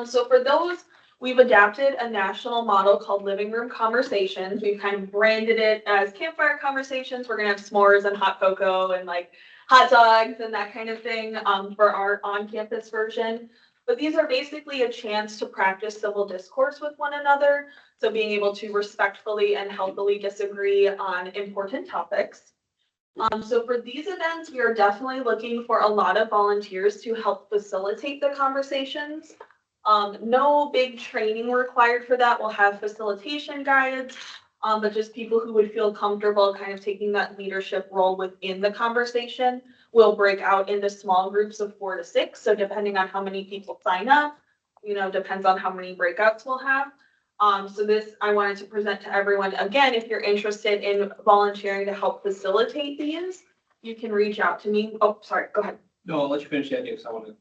So for those, we've adapted a national model called Living Room Conversations. We've kind of branded it as campfire conversations. We're gonna have s'mores and hot cocoa and like hot dogs and that kind of thing for our on-campus version. But these are basically a chance to practice civil discourse with one another. So being able to respectfully and healthily disagree on important topics. So for these events, we are definitely looking for a lot of volunteers to help facilitate the conversations. No big training required for that. We'll have facilitation guides, but just people who would feel comfortable kind of taking that leadership role within the conversation. We'll break out into small groups of 4 to 6. So depending on how many people sign up, depends on how many breakouts we'll have. So this, I wanted to present to everyone. Again, if you're interested in volunteering to help facilitate these, you can reach out to me. Oh, sorry, go ahead. No, I'll let you finish the idea because I want to.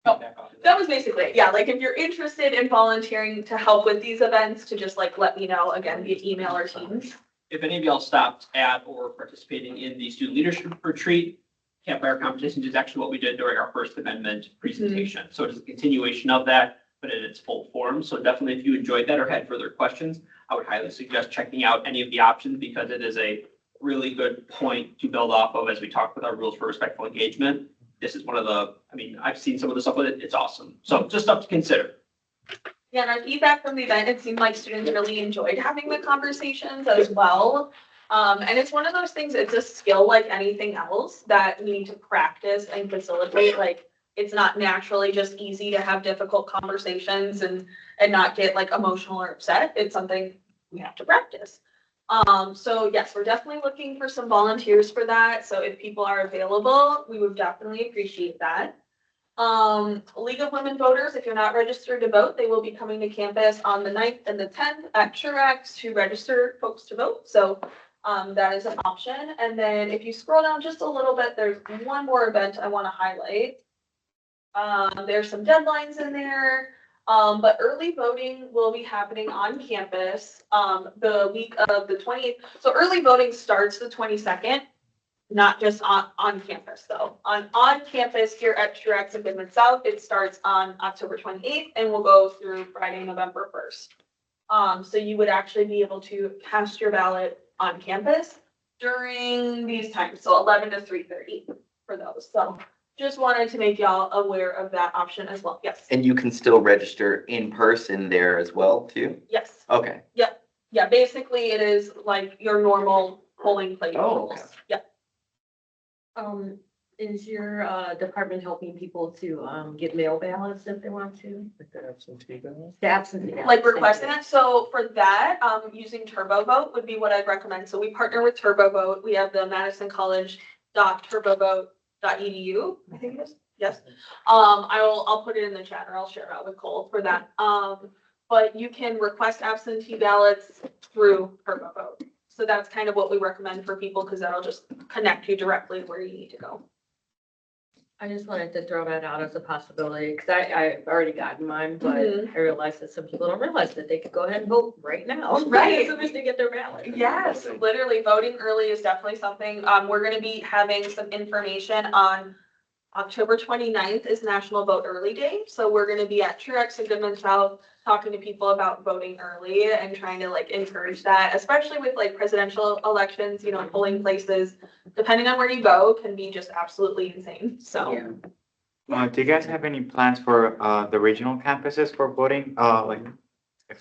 Oh, that was basically it. Yeah, like if you're interested in volunteering to help with these events, to just like let me know, again, via email or Teams. If any of y'all stopped at or participating in the student leadership retreat, campfire conversations is actually what we did during our First Amendment presentation. So it is a continuation of that, but in its full form. So definitely if you enjoyed that or had further questions, I would highly suggest checking out any of the options because it is a really good point to build off of as we talk with our rules for respectful engagement. This is one of the, I've seen some of the stuff with it. It's awesome. So just stuff to consider. Yeah, and our feedback from the event, it seemed like students really enjoyed having the conversations as well. And it's one of those things, it's a skill like anything else that we need to practice and facilitate. Like it's not naturally just easy to have difficult conversations and not get like emotional or upset. It's something we have to practice. So yes, we're definitely looking for some volunteers for that. So if people are available, we would definitely appreciate that. League of Women Voters, if you're not registered to vote, they will be coming to campus on the 9th and the 10th at Truex to register folks to vote. So that is an option. And then if you scroll down just a little bit, there's one more event I want to highlight. There's some deadlines in there. But early voting will be happening on campus the week of the 20th. So early voting starts the 22nd, not just on campus though. On campus here at Truex and Goodman South, it starts on October 28th and will go through Friday, November 1st. So you would actually be able to cast your ballot on campus during these times, so 11 to 3:30 for those. So just wanted to make y'all aware of that option as well. Yes. And you can still register in person there as well, too? Yes. Okay. Yep. Yeah, basically it is like your normal polling place. Oh, okay. Yeah. Is your department helping people to get mail ballots if they want to? The absentee ballots. Like requesting it. So for that, using TurboVote would be what I'd recommend. So we partner with TurboVote. We have the Madison College.turbovote.edu, I think it is. Yes. I'll put it in the chat or I'll share it out with Cole for that. But you can request absentee ballots through TurboVote. So that's kind of what we recommend for people because that'll just connect you directly where you need to go. I just wanted to throw that out as a possibility because I've already gotten mine, but I realized that some people don't realize that they could go ahead and vote right now. Right. As soon as they get their ballot. Yes, literally voting early is definitely something. We're going to be having some information on October 29th is National Vote Early Day, so we're gonna be at Truex and Goodman South talking to people about voting early and trying to like encourage that, especially with like presidential elections, polling places, depending on where you go, can be just absolutely insane, so. Yeah. Do you guys have any plans for the regional campuses for voting? Like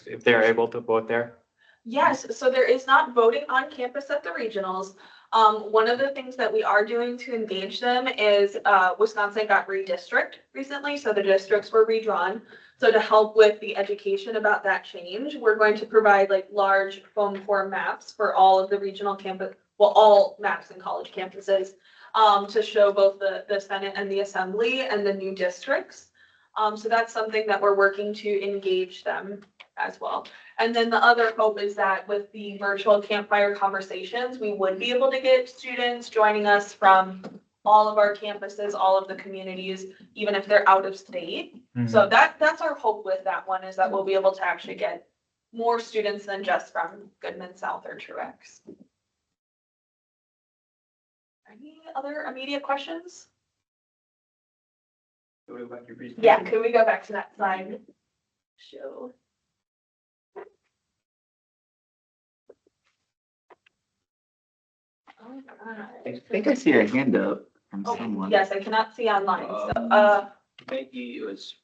if they're able to vote there? Yes, so there is not voting on campus at the regionals. One of the things that we are doing to engage them is, Wisconsin got redistricted recently, so the districts were redrawn. So to help with the education about that change, we're going to provide like large foam core maps for all of the regional campus, well, all maps in college campuses, to show both the Senate and the Assembly and the new districts. So that's something that we're working to engage them as well. And then the other hope is that with the virtual campfire conversations, we would be able to get students joining us from all of our campuses, all of the communities, even if they're out of state. So that's our hope with that one, is that we'll be able to actually get more students than just from Goodman South or Truex. Any other immediate questions? Can we go back to your presentation? Yeah, could we go back to that slide? Show. I think I see a hand up from Oh, someone. yes, I cannot see online, so, Maggie was,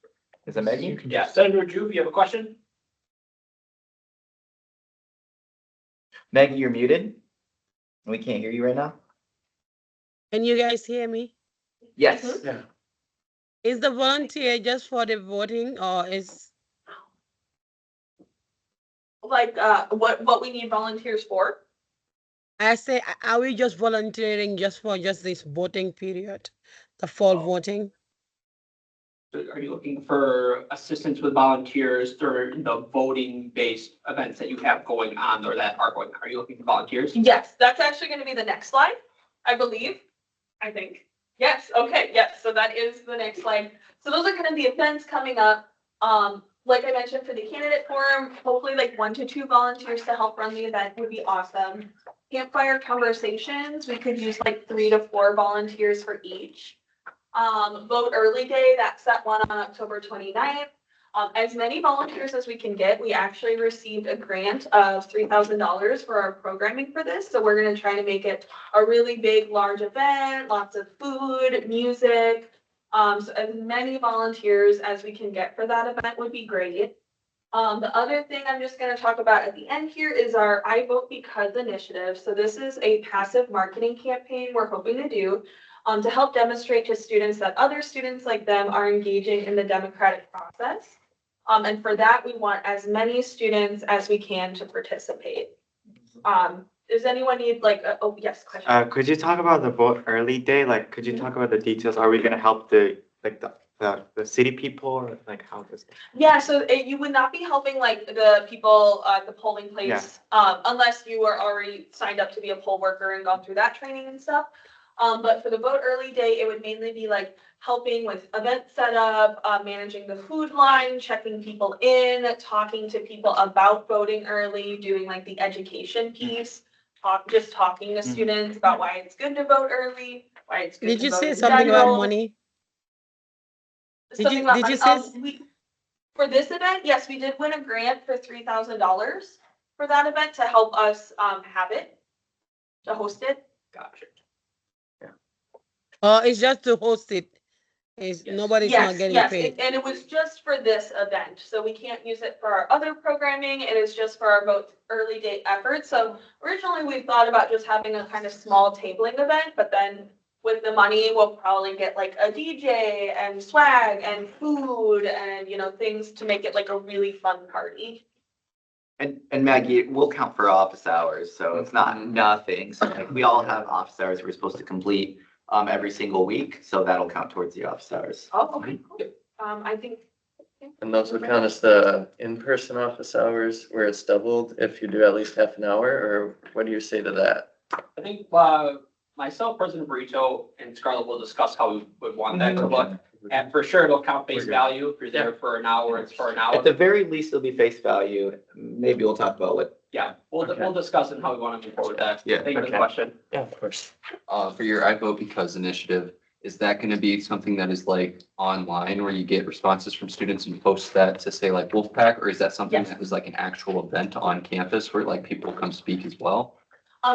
Is it Maggie? yeah, Senator Juve, you have a question? Maggie, you're muted. We can't hear you right now. Can you guys hear me? Yes. Yeah. Is the volunteer just for the voting or is, like, what we need volunteers for? I say, are we just volunteering just for just this voting period, the fall voting? So are you looking for assistance with volunteers during the voting-based events that you have going on or that are going? Are you looking for volunteers? Yes, that's actually gonna be the next slide, I believe, I think. Yes, okay, yes, so that is the next slide. So those are kind of the events coming up. Like I mentioned, for the candidate forum, hopefully like 1 to 2 volunteers to help run the event would be awesome. Campfire conversations, we could use like 3 to 4 volunteers for each. Vote early day, that's that one on October 29th. As many volunteers as we can get. We actually received a grant of $3,000 for our programming for this. So we're gonna try to make it a really big, large event, lots of food, music. So as many volunteers as we can get for that event would be great. The other thing I'm just gonna talk about at the end here is our I Vote Because initiative. So this is a passive marketing campaign we're hoping to do to help demonstrate to students that other students like them are engaging in the democratic process. And for that, we want as many students as we can to participate. Does anyone need like, oh, yes, question? Could you talk about the vote early day? Like, could you talk about the details? Are we gonna help the city people or like how this? Yeah, so you would not be helping like the people at the polling place, unless you are already signed up to be a poll worker and gone through that training and stuff. But for the vote early day, it would mainly be like helping with event setup, managing the food line, checking people in, talking to people about voting early, doing like the education piece, just talking to students about why it's good to vote early, why it's good Did to you vote say in something about general. money? Something Did about you money. For this event, yes, we did win a grant for $3,000 for that event to help us have it, to host it. Gotcha. It's just to host it? Is Yes. nobody's not Yes, getting yes, paid? and it was just for this event, so we can't use it for our other programming, it is just for our vote early date efforts. So originally we thought about just having a kind of small tabling event, but then with the money, we'll probably get like a DJ and swag and food and, things to make it like a really fun party. And Maggie, we'll count for office hours, so it's not nothing. So like we all have office hours we're supposed to complete every single week, so that'll count towards the office hours. Oh, okay, cool. I think. And those would count as the in-person office hours where it's doubled if you do at least half an hour, or what do you say to that? I think, myself, President Burrito, and Scarlett will discuss how we would want that to look. And for sure, it'll count face value. If you're there for an hour, it's for an hour. At the very least, it'll be face value. Maybe we'll talk about what. Yeah, we'll discuss and how we want to move forward with that. Yeah. Thank you for the Okay. question. Yeah, of course. For your I Vote Because initiative, is that gonna be something that is like online where you get responses from students and post that to say like Wolfpack? Or is that something Yes. that was like an actual event on campus where like people come speak as well?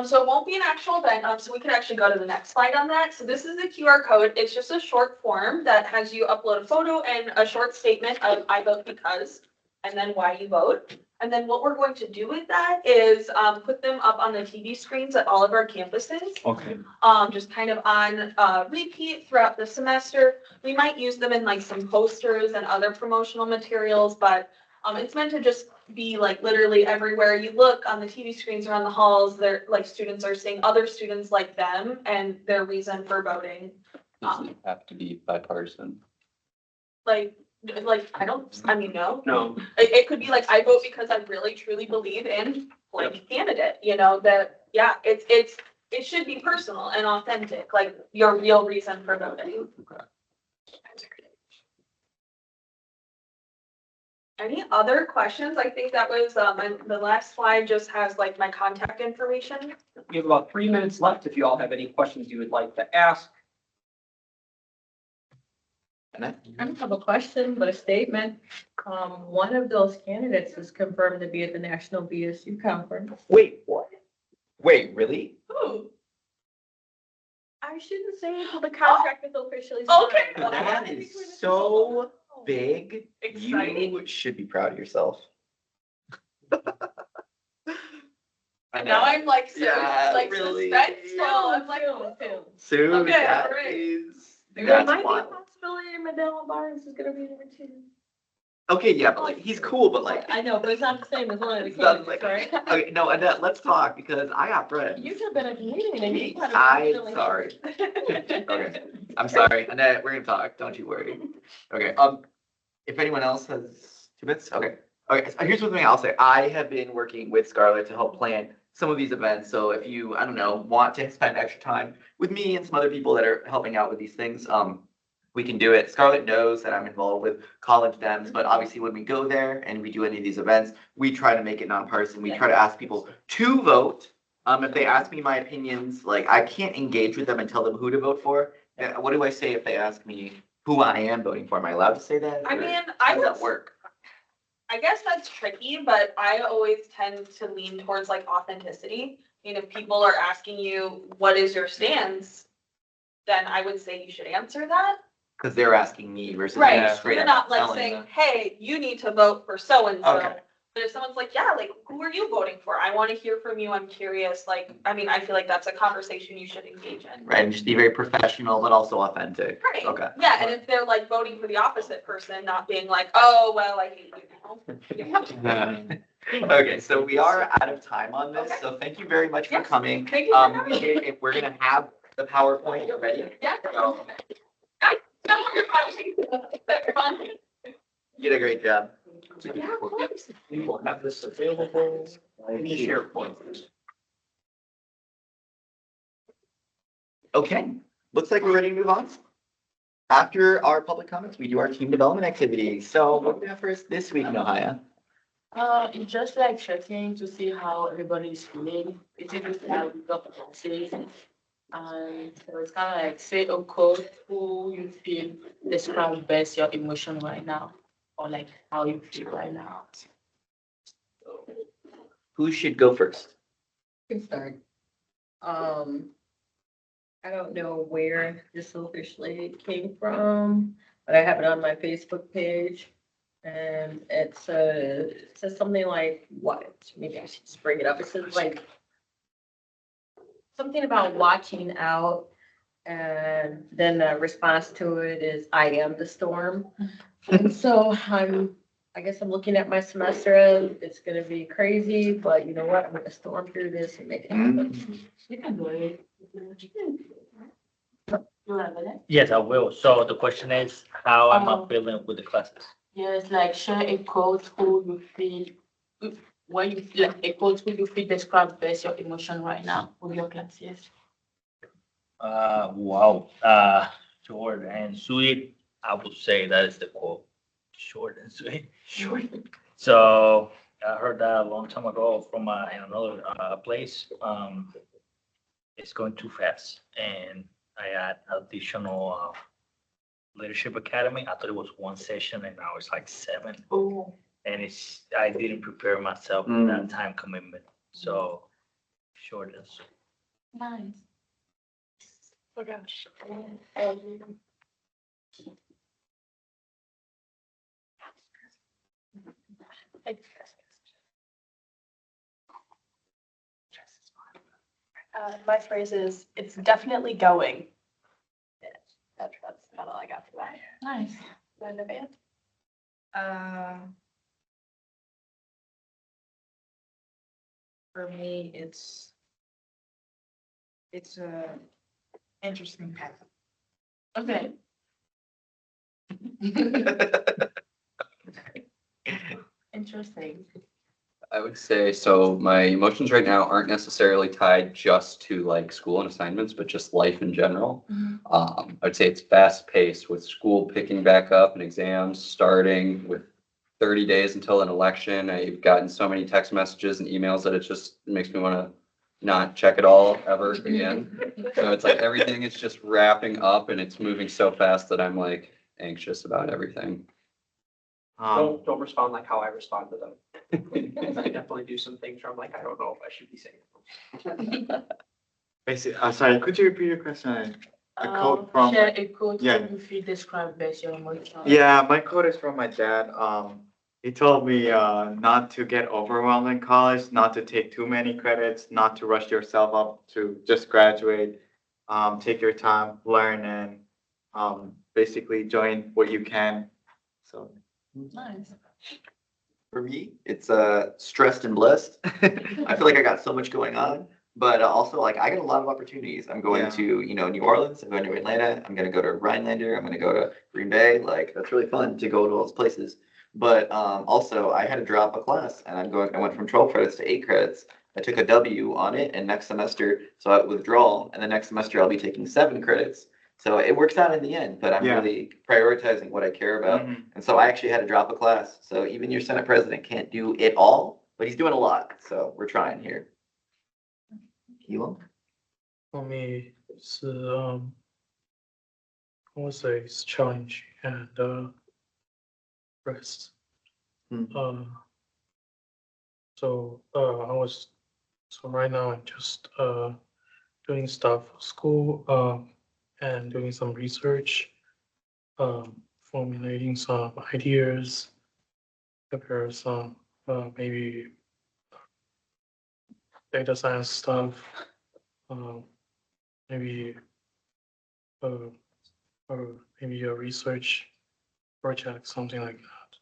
So it won't be an actual event, so we could actually go to the next slide on that. So this is the QR code. It's just a short form that has you upload a photo and a short statement of I vote because, and then why you vote. And then what we're going to do with that is, put them up on the TV screens at all of our campuses. Okay. Just kind of on, repeat throughout the semester. We might use them in like some posters and other promotional materials, but, it's meant to just be like literally everywhere you look on the TV screens or on the halls, they're like students are seeing other students like them and their reason for voting. Does it have to be bipartisan? Like, I mean, no. No, It could be like, I vote because I really truly believe in like candidate, that, yeah, it should be personal and authentic, like your real reason for voting. Any other questions? I think that was, the last slide just has like my contact information. we have about 3 minutes left if you all have any questions you would like to ask. Annette? I don't have a question, but a statement. One of those candidates is confirmed to be at the National BSU Conference. Wait, what? Wait, really? Ooh, I shouldn't say it until the contract is officially signed. Okay. but I That wanted to be is clear to so people. big. exciting. You should be proud of yourself. And now I'm like, so, Yeah, like really. suspenseful. I'm like, Soon. Soon, Okay, that great. is- There that's might be a wild. possibility Medella Barnes is gonna be there too. Okay, yeah, but like, he's cool, but like, I know, but it's not the same as one of the it's not candidates, like- right? okay, no, Annette, let's talk because I got friends. You have been at the meeting and you had I'm sorry. Okay, I'm sorry, Annette, we're gonna talk, don't you worry. Okay, if anyone else has 2 minutes, okay. Okay, so here's one thing I'll say. I have been working with Scarlett to help plan some of these events. So if you, I don't know, want to spend extra time with me and some other people that are helping out with these things, we can do it. Scarlett knows that I'm involved with college Dems, but obviously when we go there and we do any of these events, we try to make it nonpartisan. We try to ask people to vote. If they ask me my opinions, like I can't engage with them and tell them who to vote for. What do I say if they ask me who I am voting for? Am I allowed to say that? I Or mean, how does that work? I guess that's tricky, but I always tend to lean towards like authenticity. And if people are asking you, what is your stance? Then I would say you should answer that. Because they're asking me versus me Right, straight you're up not like telling saying, them. hey, you need to vote for so-and-so. Okay. But if someone's like, yeah, like, who are you voting for? I want to hear from you. I'm curious. Like, I mean, I feel like that's a conversation you should engage in. Right, and just be very professional, but also authentic. Right. Okay. Yeah, and if they're like voting for the opposite person, not being like, oh, well, I hate you now. Okay, so we are out of time on this, Okay. so thank you very much for Yes, coming. thank you for having me. If we're gonna have the PowerPoint ready. Yeah. So, They're fun. you did a great job. Yeah, of course. We will have this available in the SharePoint. Okay, looks like we're ready to move on. After our public comments, we do our team development activities. So what do we have for us this week, Nohaya? It's just like checking to see how everybody is feeling. It's just how we got the and so it's kind of like say a quote who you feel describes best your emotion right now, or like how you feel right now. Who should go first? Can start. I don't know where this officially came from, but I have it on my Facebook page. And it says something like, what? Maybe I should just bring it up. It says like something about watching out. And then the response to it is, I am the storm. And so I guess I'm looking at my semester. It's gonna be crazy, but you know what? I'm gonna storm through this and make it happen. You can do it. You have it? Yes, I will. So the question is, how am I Um, feeling with the classes? Yes, like share a quote who you feel, when you like a quote who you feel describe best your emotion right now with your classes. Wow. Short and sweet. I would say that is the quote. Short and sweet. Sure. So I heard that a long time ago from in another place. It's going too fast, and I had additional leadership academy. I thought it was one session and now it's like 7. Oh, And I didn't prepare myself for that time commitment. So short is. nice. Oh gosh. My phrase is, it's definitely going. Yeah, that's about all I got for that. Nice. Linda Van? For me, it's a interesting path. Okay. Interesting. I would say, so my emotions right now aren't necessarily tied just to like school and assignments, but just life in general. I'd say it's fast paced with school picking back up and exams starting with 30 days until an election. I've gotten so many text messages and emails that it just makes me want to not check it all ever again. So it's like everything is just wrapping up and it's moving so fast that I'm like anxious about everything. Don't respond like how I respond to them. I definitely do some things where I'm like, I don't know if I should be saying them. Basically, sorry, could you repeat your question? A quote from, Share a quote yeah. you feel describe best your emotion. yeah, my quote is from my dad. He told me not to get overwhelmed in college, not to take too many credits, not to rush yourself up to just graduate. Take your time, learn, and basically join what you can. So. Nice. For me, it's stressed and blessed. I feel like I got so much going on, but also like I got a lot of opportunities. I'm going Yeah. to, New Orleans, I'm going to Atlanta, I'm gonna go to Rhinelander, I'm gonna go to Green Bay. Like that's really fun to go to all those places. But also I had to drop a class and I went from 12 credits to 8 credits. I took a W on it and next semester, so I withdrawal, and the next semester I'll be taking 7 credits. So it works out in the end, but I'm Yeah. really prioritizing what I care about. Mhm. And so I actually had to drop a class. So even your Senate president can't do it all, but he's doing a lot. So we're trying here. Kilo? For me, it's I would say it's challenge and rest. So right now I'm just doing stuff for school and doing some research, formulating some ideas, prepare some maybe data science stuff, maybe or maybe a research project, something like that.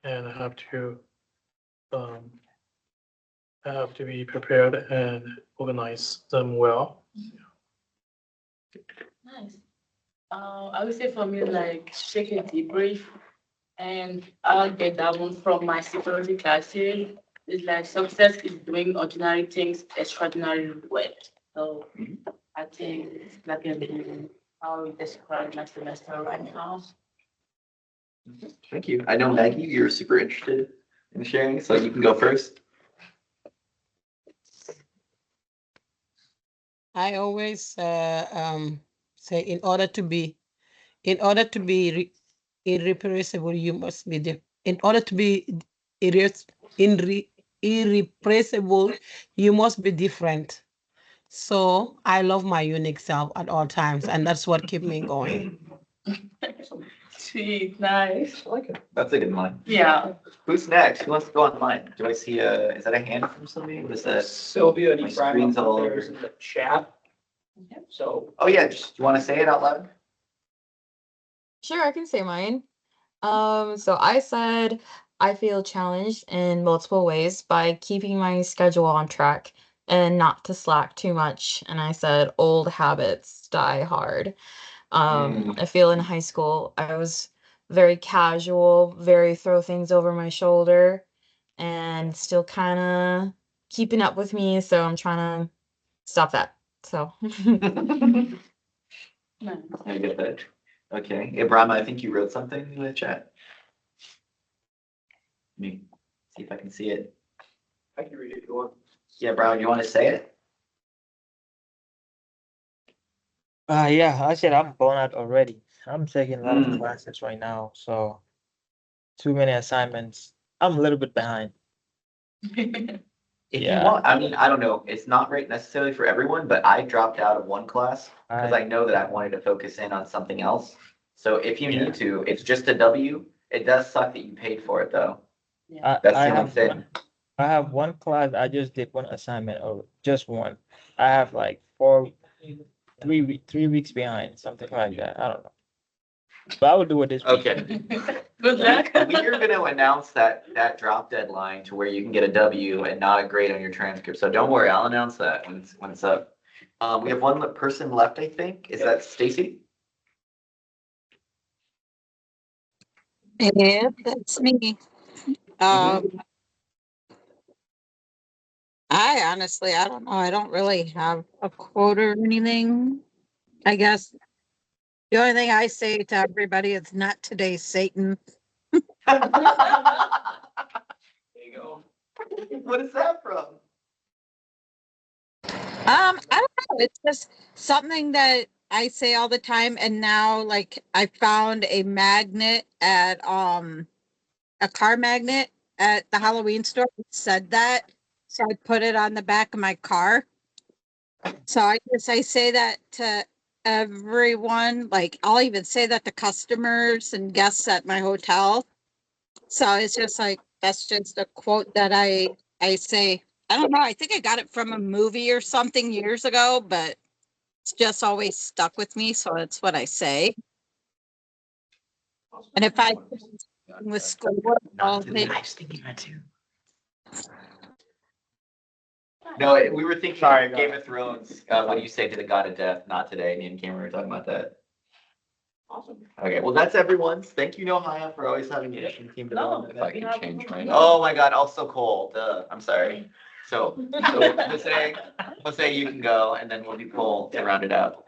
And I have to be prepared and organize them well. Nice. I would say for me, like shake a debrief, and I'll get that one from my psychology classes. It's like success is doing ordinary things extraordinarily well. So I think it's like how we describe my semester right now. Thank you. I know Maggie, you're super interested in sharing, so you can go first. I always say in order to be irreplaceable, you must be in order to be irreplaceable, you must be different. So I love my unique self at all times, and that's what keeps me going. Sweet, nice. I like it. That's a good line. Yeah. Who's next? Who wants to go online? Do I see is that a hand from somebody? What is that? Sylvia and My Ephraim screen's all over. upstairs in the chat. So. Oh yeah, just you want to say it out loud? Sure, I can say mine. So I said I feel challenged in multiple ways by keeping my schedule on track and not to slack too much. And I said old habits die hard. I feel in high school I was very casual, very throw things over my shoulder, and still kind of keeping up with me. So I'm trying to stop that. So. I get that. Okay. Abraham, I think you wrote something in the chat. Let me see if I can see it. I can read it if you want. Yeah, Brown, you want to say it? Yeah, I said I'm burnt out already. I'm taking a lot of Mm. classes right now, so too many assignments. I'm a little bit behind. If you Yeah. want, I mean, I don't know, it's not right necessarily for everyone, but I dropped out of one class because I know that I wanted to focus in on something else. So if you Yeah. need to, it's just a W. It does suck that you paid for it though. I, That's I the only have thing. one, I have one class. I just did one assignment or just one. I have like 3 weeks behind, something like that. I don't know. But I will do it this week. Okay. Good luck. We are gonna announce that drop deadline to where you can get a W and not a grade on your transcript. So don't worry, I'll announce that when it's up. We have one person left, I think. Is that Stacy? Yeah, that's me. I honestly, I don't know. I don't really have a quote or anything. I guess the only thing I say to everybody is not today, Satan. There you go. What is that from? I don't know. It's just something that I say all the time. And now, like, I found a magnet at a car magnet at the Halloween store that said that. So I put it on the back of my car. So I guess I say that to everyone. Like, I'll even say that to customers and guests at my hotel. So it's just like that's just a quote that I say. I don't know. I think I got it from a movie or something years ago, but it's just always stuck with me. So that's what I say. And if I with schoolwork, I'll say, I was thinking that too. No, we were thinking Sorry, of Game of Thrones, when you say to the god of death, not today. Me and Cameron were talking about that. Awesome. Okay, well, that's everyone's. Thank you, Nohaya, for always having a team development. If I could change my. Oh my God, also Cole, duh, I'm sorry. So Jose, you can go, and then we'll do Cole to round it out.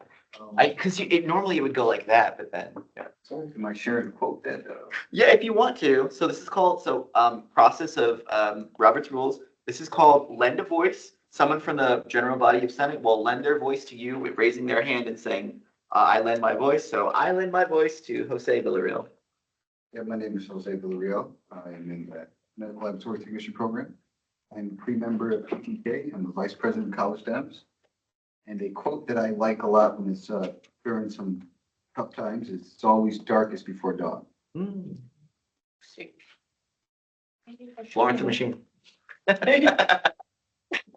Cause normally it would go like that, but then, yeah. Am I sharing a quote that, Yeah, if you want to. So this is called, process of, Robert's rules. This is called lend a voice. Someone from the general body of Senate will lend their voice to you with raising their hand and saying, I lend my voice. So I lend my voice to Jose Villarreal. Yeah, my name is Jose Villarreal. I'm in the Medical Laboratory Technician Program. I'm a pre-member of PTK. I'm the Vice President of College Devs. And a quote that I like a lot when it's during some tough times is, "It's always darkest before dawn." Florence the Machine.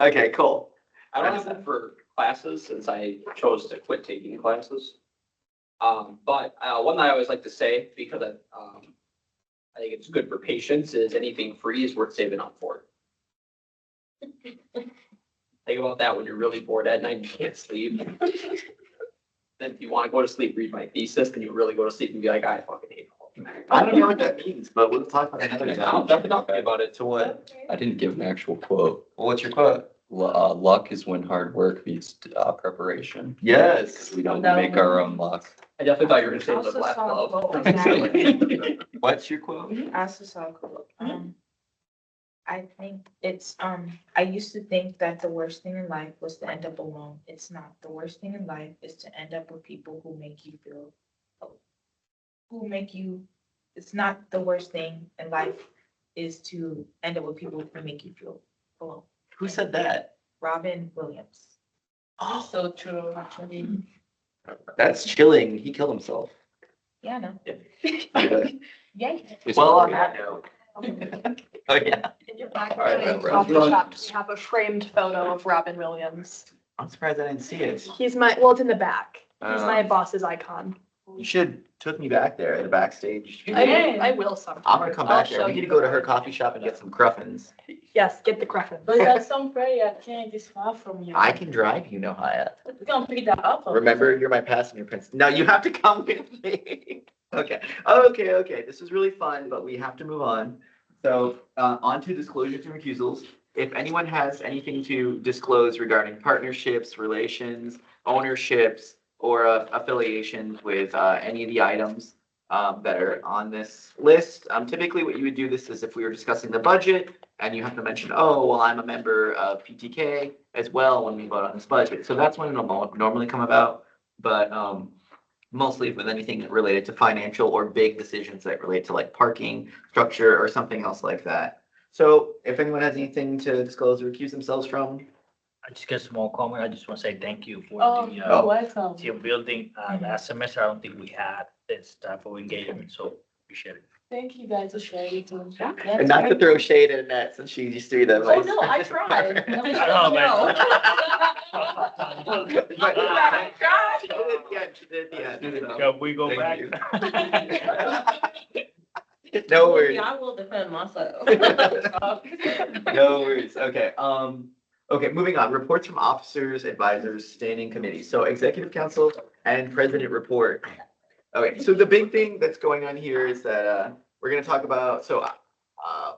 Okay, cool. I don't have that for classes since I chose to quit taking classes. But one that I always like to say, because I think it's good for patients, is anything free is worth saving up for. Think about that when you're really bored at night and you can't sleep. Then if you want to go to sleep, read my thesis, then you really go to sleep and be like, I fucking hate it. I don't know what that means, but we'll talk about that another I'll time. definitely talk to you about it. To what? I didn't give an actual quote. Well, what's your quote? Luck is when hard work meets preparation. Yes. We don't make our own luck. I definitely thought you were gonna say live, laugh, love. What's your quote? I also saw a quote. I think it's, I used to think that the worst thing in life was to end up alone. It's not. The worst thing in life is to end up with people who make you feel, it's not the worst thing in life is to end up with people who make you feel alone. Who said that? Robin Williams. Oh, So true, actually. that's chilling. He killed himself. Yeah, no. Yeah. Yeah. Well, on that note. Oh, yeah. In your back All right, coffee shop, we have a framed photo of Robin Williams. I'm surprised I didn't see it. He's well, it's in the back. He's my boss's icon. You should took me back there, the backstage. I will sometime. I'm gonna come back there. We need to go to her coffee shop and get some cruffins. Yes, get the cruffin. But that's somewhere I can't, it's far from you. I can drive you, Nohaya. You can pick that up. Remember, you're my passenger prince. No, you have to come with me. Okay. Okay. This is really fun, but we have to move on. So, on to disclosures and recusals. If anyone has anything to disclose regarding partnerships, relations, ownerships, or affiliations with any of the items that are on this list, typically what you would do this is if we were discussing the budget and you have to mention, oh, well, I'm a member of PTK as well when we vote on this budget. So that's when it'll normally come about. but mostly with anything related to financial or big decisions that relate to like parking, structure, or something else like that. So if anyone has anything to disclose or accuse themselves from, I just get a small comment. I just want to say thank you for Oh, the you're Oh. welcome. team building. Last semester, I don't think we had this type of engagement, so appreciate it. Thank you guys for sharing it. too. and not to throw shade at Annette since she used to be the Oh, vice. no, I tried. I know, man. She did it again, she did it again, so. Can we go Thank back? you. No worries. I will defend myself. No worries. Okay, okay, moving on. Reports from officers, advisors, standing committees. So executive council and president report. Okay, so the big thing that's going on here is that, we're gonna talk about,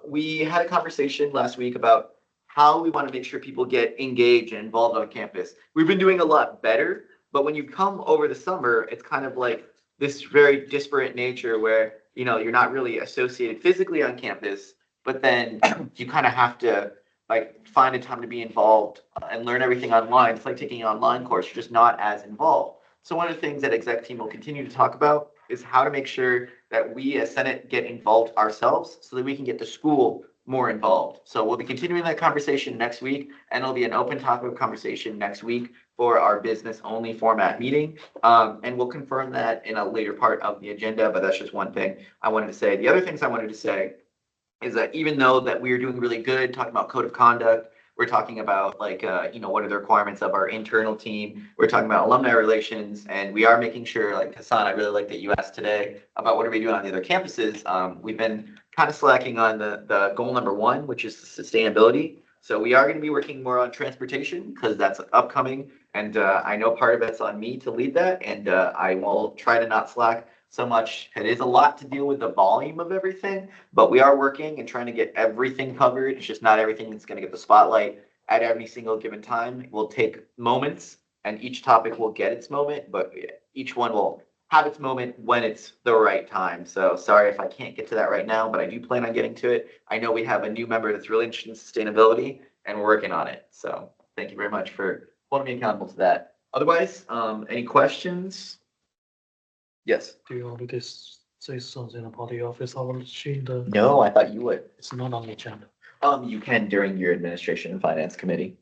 we had a conversation last week about how we want to make sure people get engaged and involved on campus. We've been doing a lot better, but when you come over the summer, it's kind of like this very disparate nature where, you know, you're not really associated physically on campus, but then you kind of have to like find a time to be involved and learn everything online. It's like taking an online course, you're just not as involved. So one of the things that exec team will continue to talk about is how to make sure that we as Senate get involved ourselves so that we can get the school more involved. So we'll be continuing that conversation next week, and it'll be an open topic of conversation next week for our business only format meeting. And we'll confirm that in a later part of the agenda, but that's just one thing I wanted to say. The other things I wanted to say is that even though that we are doing really good talking about code of conduct, we're talking about like, you know, what are the requirements of our internal team? We're talking about alumni relations, and we are making sure, like Hassan, I really like that you asked today about what are we doing on the other campuses. We've been kind of slacking on the goal number one, which is sustainability. So we are going to be working more on transportation because that's upcoming. And I know part of it's on me to lead that, and I will try to not slack so much. It is a lot to deal with the volume of everything, but we are working and trying to get everything covered. It's just not everything that's going to get the spotlight at every single given time. It will take moments, and each topic will get its moment, but each one will have its moment when it's the right time. So sorry if I can't get to that right now, but I do plan on getting to it. I know we have a new member that's really interested in sustainability, and we're working on it. So thank you very much for holding me accountable to that. Otherwise, any questions? Yes. Do you want me to say something about the office hours sheet? No, I thought you would. It's not on the agenda. You can during your administration and finance committee.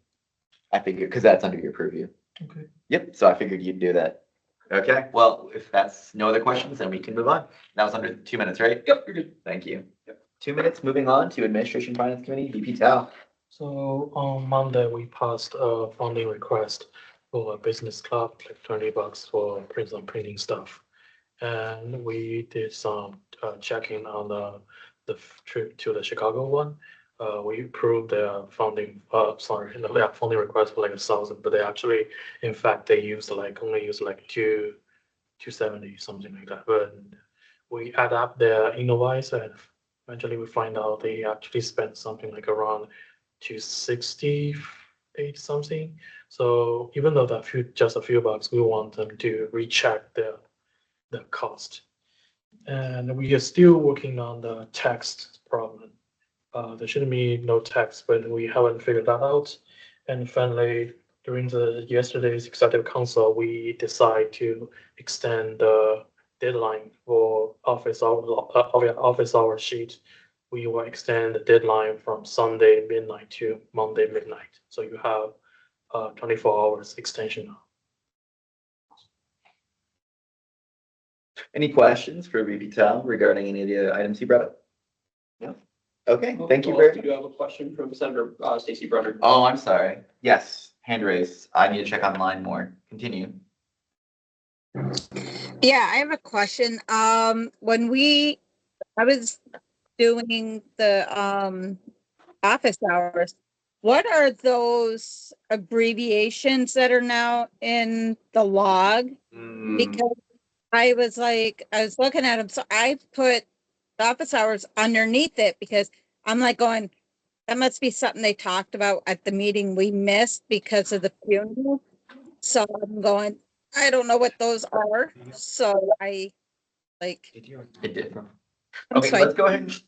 I figured, because that's under your purview. Okay. Yep, so I figured you'd do that. Okay, well, if that's no other questions, then we can move on. That was under 2 minutes, right? Yep, you're good. Thank you. Yep. 2 minutes, moving on to administration finance committee, VP Tao. So on Monday, we passed a funding request for a business club, like $20 for printing stuff. And we did some checking on the trip to the Chicago one. We approved their funding, their funding request for like 1,000, but they actually, in fact, they only used like 270, something like that. But we add up their invoice and eventually we find out they actually spent something like around 268 something. So even though just a few bucks, we want them to recheck the cost. And we are still working on the text problem. There shouldn't be no text, but we haven't figured that out. And finally, during yesterday's executive council, we decide to extend the deadline for office hour sheet. We will extend the deadline from Sunday midnight to Monday midnight. So you have 24 hours extension now. Any questions for VP Tao regarding any of the items he brought up? No? Okay, thank you very We do have a question from Senator Stacy Brunner. Oh, I'm sorry. Yes, hand raised. I need to check online more. Continue. Yeah, I have a question. When I was doing the office hours, what are those abbreviations that are now in the log? Because I was looking at them, so I put the office hours underneath it because I'm like going, that must be something they talked about at the meeting we missed because of the funeral. So I'm going, I don't know what those are. So I like. It did. Okay, let's go ahead and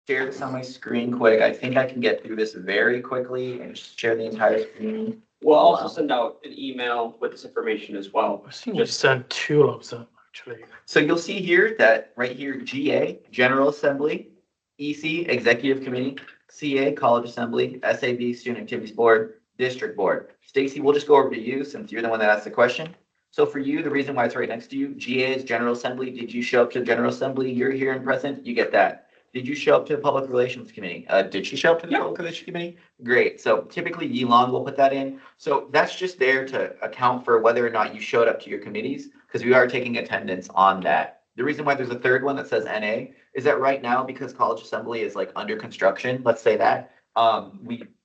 share this on my screen quick. I think I can get through this very quickly and share the entire screen We'll also send out an email with this information as well. I think we sent two of them, actually. So you'll see here that right here, GA, General Assembly, EC, Executive Committee, CA, College Assembly, SAB, Student Activities Board, District Board. Stacy, we'll just go over to you since you're the one that asked the question. So for you, the reason why it's right next to you, GA is General Assembly. Did you show up to General Assembly? You're here and present, you get that. Did you show up to the Public Relations Committee? Did she show up to the Public Relations Committee? Great. So typically Yilong will put that in. So that's just there to account for whether or not you showed up to your committees, because we are taking attendance on that. The reason why there's a third one that says NA is that right now, because College Assembly is like under construction, let's say that,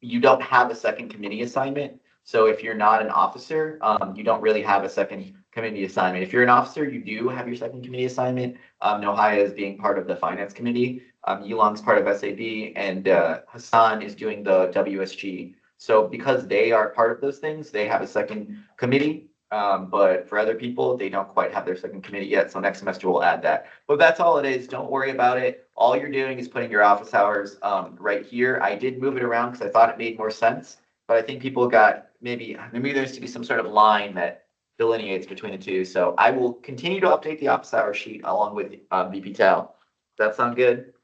you don't have a second committee assignment. So if you're not an officer, you don't really have a second committee assignment. If you're an officer, you do have your second committee assignment. Nohaya is being part of the finance committee. Yulong's part of SAB, and Hassan is doing the WSG. So because they are part of those things, they have a second committee. But for other people, they don't quite have their second committee yet. So next semester we'll add that. But that's all it is. Don't worry about it. All you're doing is putting your office hours right here. I did move it around because I thought it made more sense. But I think people got maybe there needs to be some sort of line that delineates between the two. So I will continue to update the office hour sheet along with VP Tal. Does that sound good?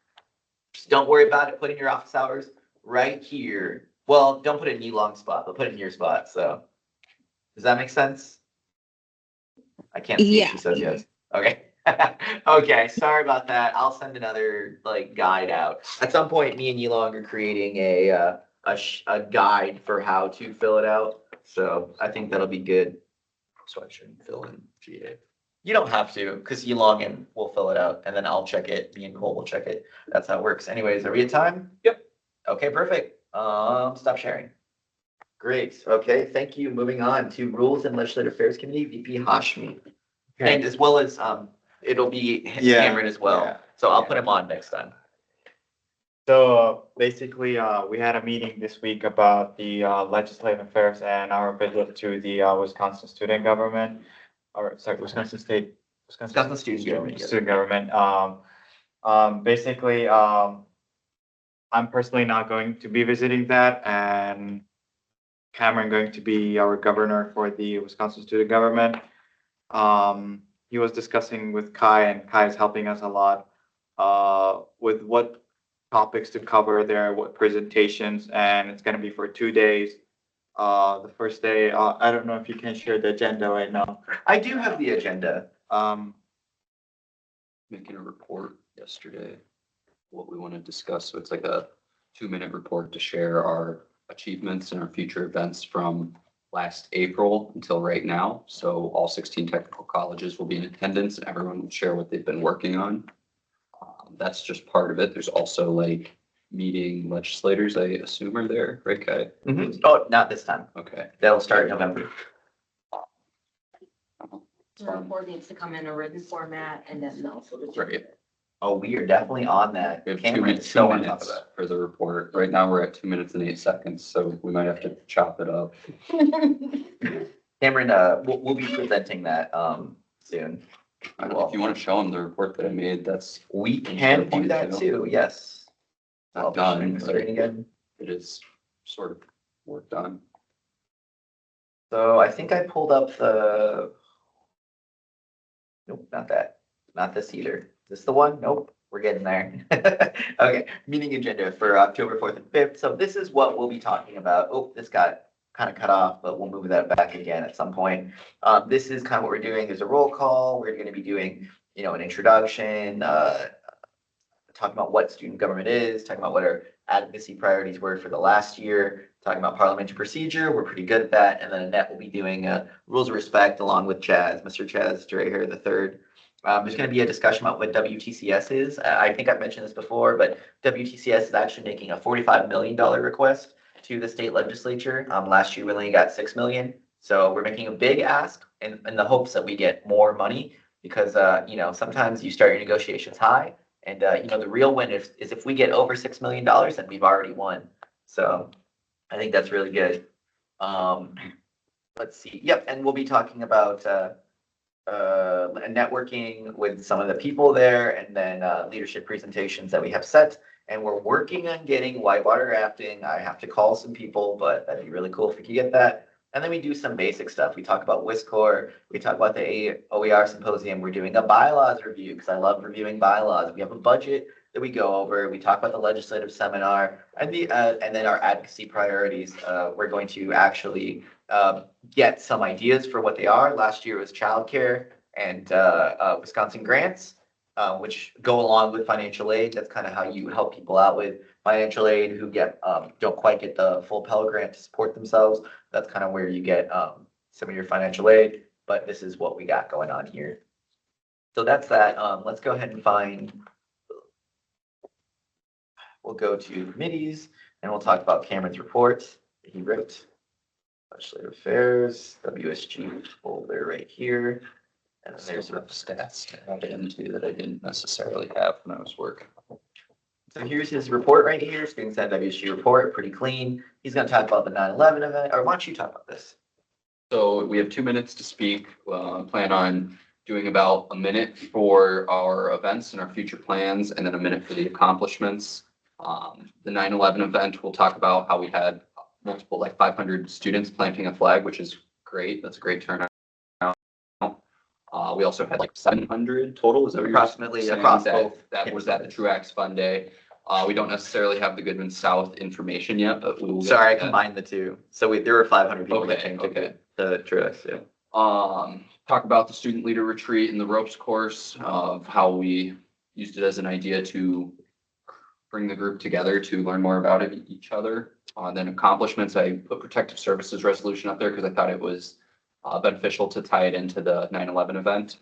Just don't worry about it. Put in your office hours right here. Well, don't put it in Yilong's spot, but put it in your spot. So does that make sense? I can't see if she says yes. Okay. Okay, sorry about that. I'll send another like guide out. At some point, me and Yilong are creating a guide for how to fill it out. So I think that'll be good. So I shouldn't fill in GA. You don't have to, because Yilong and we'll fill it out, and then I'll check it. Me and Cole will check it. That's how it works. Anyways, are we at time? Yep. Okay, perfect. Stop sharing. Great. Okay, thank you. Moving on to Rules and Legislative Affairs Committee, VP Hashmi. Okay. And as well as it'll be Cameron as well. yeah, So I'll put him on next time. So basically, we had a meeting this week about the legislative affairs and our visit to the Wisconsin student government, or sorry, Wisconsin Wisconsin student government. Yes. Student government. Basically, I'm personally not going to be visiting that, and Cameron going to be our governor for the Wisconsin student government. He was discussing with Kai, and Kai is helping us a lot with what topics to cover there, what presentations, and it's going to be for 2 days. The first day, I don't know if you can share the agenda right now. I do have the agenda. Making a report yesterday, what we want to discuss. So it's like a 2-minute report to share our achievements and our future events from last April until right now. So all 16 technical colleges will be in attendance and everyone will share what they've been working on. That's just part of it. There's also like meeting legislators, I assume, are there, right, Kai? Mm-hmm. Oh, not this time. Okay. That'll start in November. The report needs to come in a written format and then also the. Right. Oh, we are definitely on that. We have Cameron is 2 so on top of minutes that. for the report. Right now, we're at 2 minutes and 8 seconds, so we might have to chop it up. Cameron, we'll be presenting that soon. If you want to show them the report that I made, that's. We can do that too, yes. I'll Not be sharing done, the but screen again. it is sort of work done. So I think I pulled up the. Nope, not that. Not this either. Is this the one? Nope, we're getting there. Okay, meeting agenda for October 4th and 5th. So this is what we'll be talking about. Oh, this got kind of cut off, but we'll move that back again at some point. This is kind of what we're doing. There's a roll call. We're going to be doing, an introduction, talking about what student government is, talking about what our advocacy priorities were for the last year, talking about parliamentary procedure. We're pretty good at that. And then Annette will be doing rules of respect along with Chaz, Mr. Chaz Dreher III. There's going to be a discussion about what WTCS is. I think I've mentioned this before, but WTCS is actually making a $45 million request to the state legislature. Last year we only got $6 million. So we're making a big ask in the hopes that we get more money because, sometimes you start your negotiations high and, the real win is if we get over $6 million, then we've already won. So I think that's really good. Let's see. Yep. And we'll be talking about, networking with some of the people there and then leadership presentations that we have set. And we're working on getting whitewater rafting. I have to call some people, but that'd be really cool if we could get that. And then we do some basic stuff. We talk about WISCOR, we talk about the OER symposium. We're doing a bylaws review because I love reviewing bylaws. We have a budget that we go over. We talk about the legislative seminar and then our advocacy priorities. We're going to actually get some ideas for what they are. Last year was childcare and Wisconsin grants, which go along with financial aid. That's kind of how you help people out with financial aid who don't quite get the full Pell Grant to support themselves. That's kind of where you get some of your financial aid, but this is what we got going on here. So that's that. Let's go ahead and we'll go to committees and we'll talk about Cameron's reports that he wrote. Legislative Affairs, WSG folder right here. And then there's There's stats to add into that I didn't necessarily have when I was working. So here's his report right here, Student Senate WSG report, pretty clean. He's gonna talk about the 9/11 event, or why don't you talk about this? So we have 2 minutes to speak. Plan on doing about a minute for our events and our future plans, and then a minute for the accomplishments. The 9/11 event, we'll talk about how we had multiple, like 500 students planting a flag, which is great. That's a great turnout. We also had like 700 total. Is that what you're Approximately saying? across That- both That was at the Truax Fund Day. We don't necessarily have the Goodman South information yet, but we will. get Sorry, I that. combined the two. So there were 500 people that Okay, came okay. to Truax, yeah. Talk about the student leader retreat and the ropes course of how we used it as an idea to bring the group together to learn more about each other. Then accomplishments, I put protective services resolution up there because I thought it was beneficial to tie it into the 9/11 event.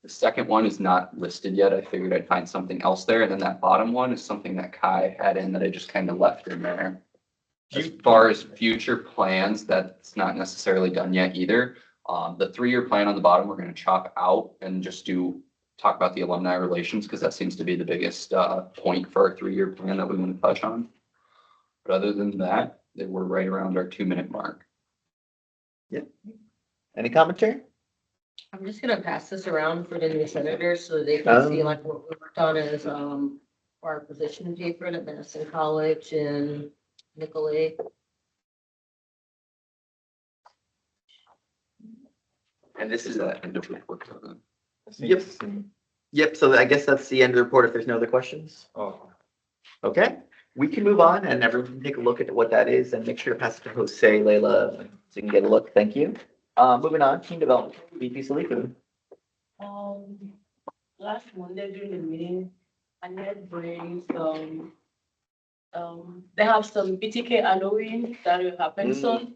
The second one is not listed yet. I figured I'd find something else there. And then that bottom one is something that Kai had in that I just kind of left in there. As far as future plans, that's not necessarily done yet either. The 3-year plan on the bottom, we're going to chop out and just talk about the alumni relations because that seems to be the biggest point for our 3-year plan that we want to touch on. But other than that, we're right around our 2-minute mark. Yeah. Any commentary? I'm just gonna pass this around for the new senators so they can see Oh. like what we worked on as our position paper at Madison College and Nicolay. And this is that end of report. Yep. Yep, so I guess that's the end of the report if there's no other questions. Oh. Okay, we can move on and everyone can take a look at what that is and make sure to pass it to Jose, Layla, so you can get a look. Thank you. Moving on, team development, VP Salifu. Last Monday during the meeting, I had bring they have some PTK Halloween that will happen soon.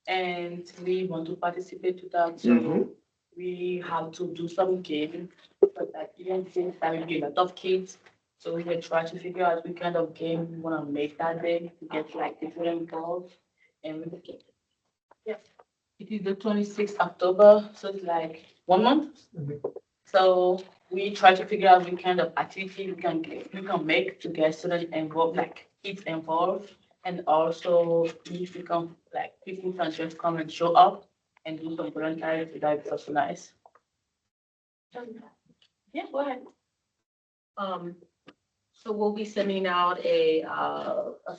And we want to participate to that, so we have to do some game. But at the end, since there will be a lot of kids, so we will try to figure out what kind of game we want to make that day to get like different balls. And we can, yeah, it is the 26th October, so it's like 1 month. So we try to figure out what kind of activity we can make to get students involved, like kids involved. And also if we can, like, people can just come and show up and do some volunteering, so that would be also nice. Yeah, go ahead. So we'll be sending out a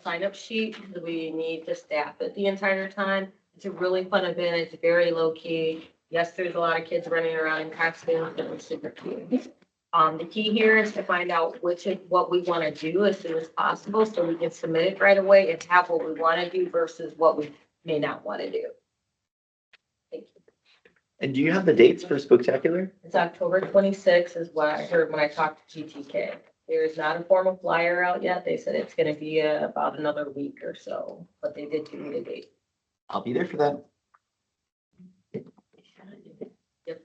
sign-up sheet. We need to staff it the entire time. It's a really fun event. It's very low key. Yes, there's a lot of kids running around in costumes, but it's super cute. The key here is to find out what we want to do as soon as possible, so we can submit it right away and have what we want to do versus what we may not want to do. Thank you. And do you have the dates for Spooktacular? It's October 26th is what I heard when I talked to GTK. There is not a formal flyer out yet. They said it's going to be about another week or so, but they did give me the date. I'll be there for that. Yep.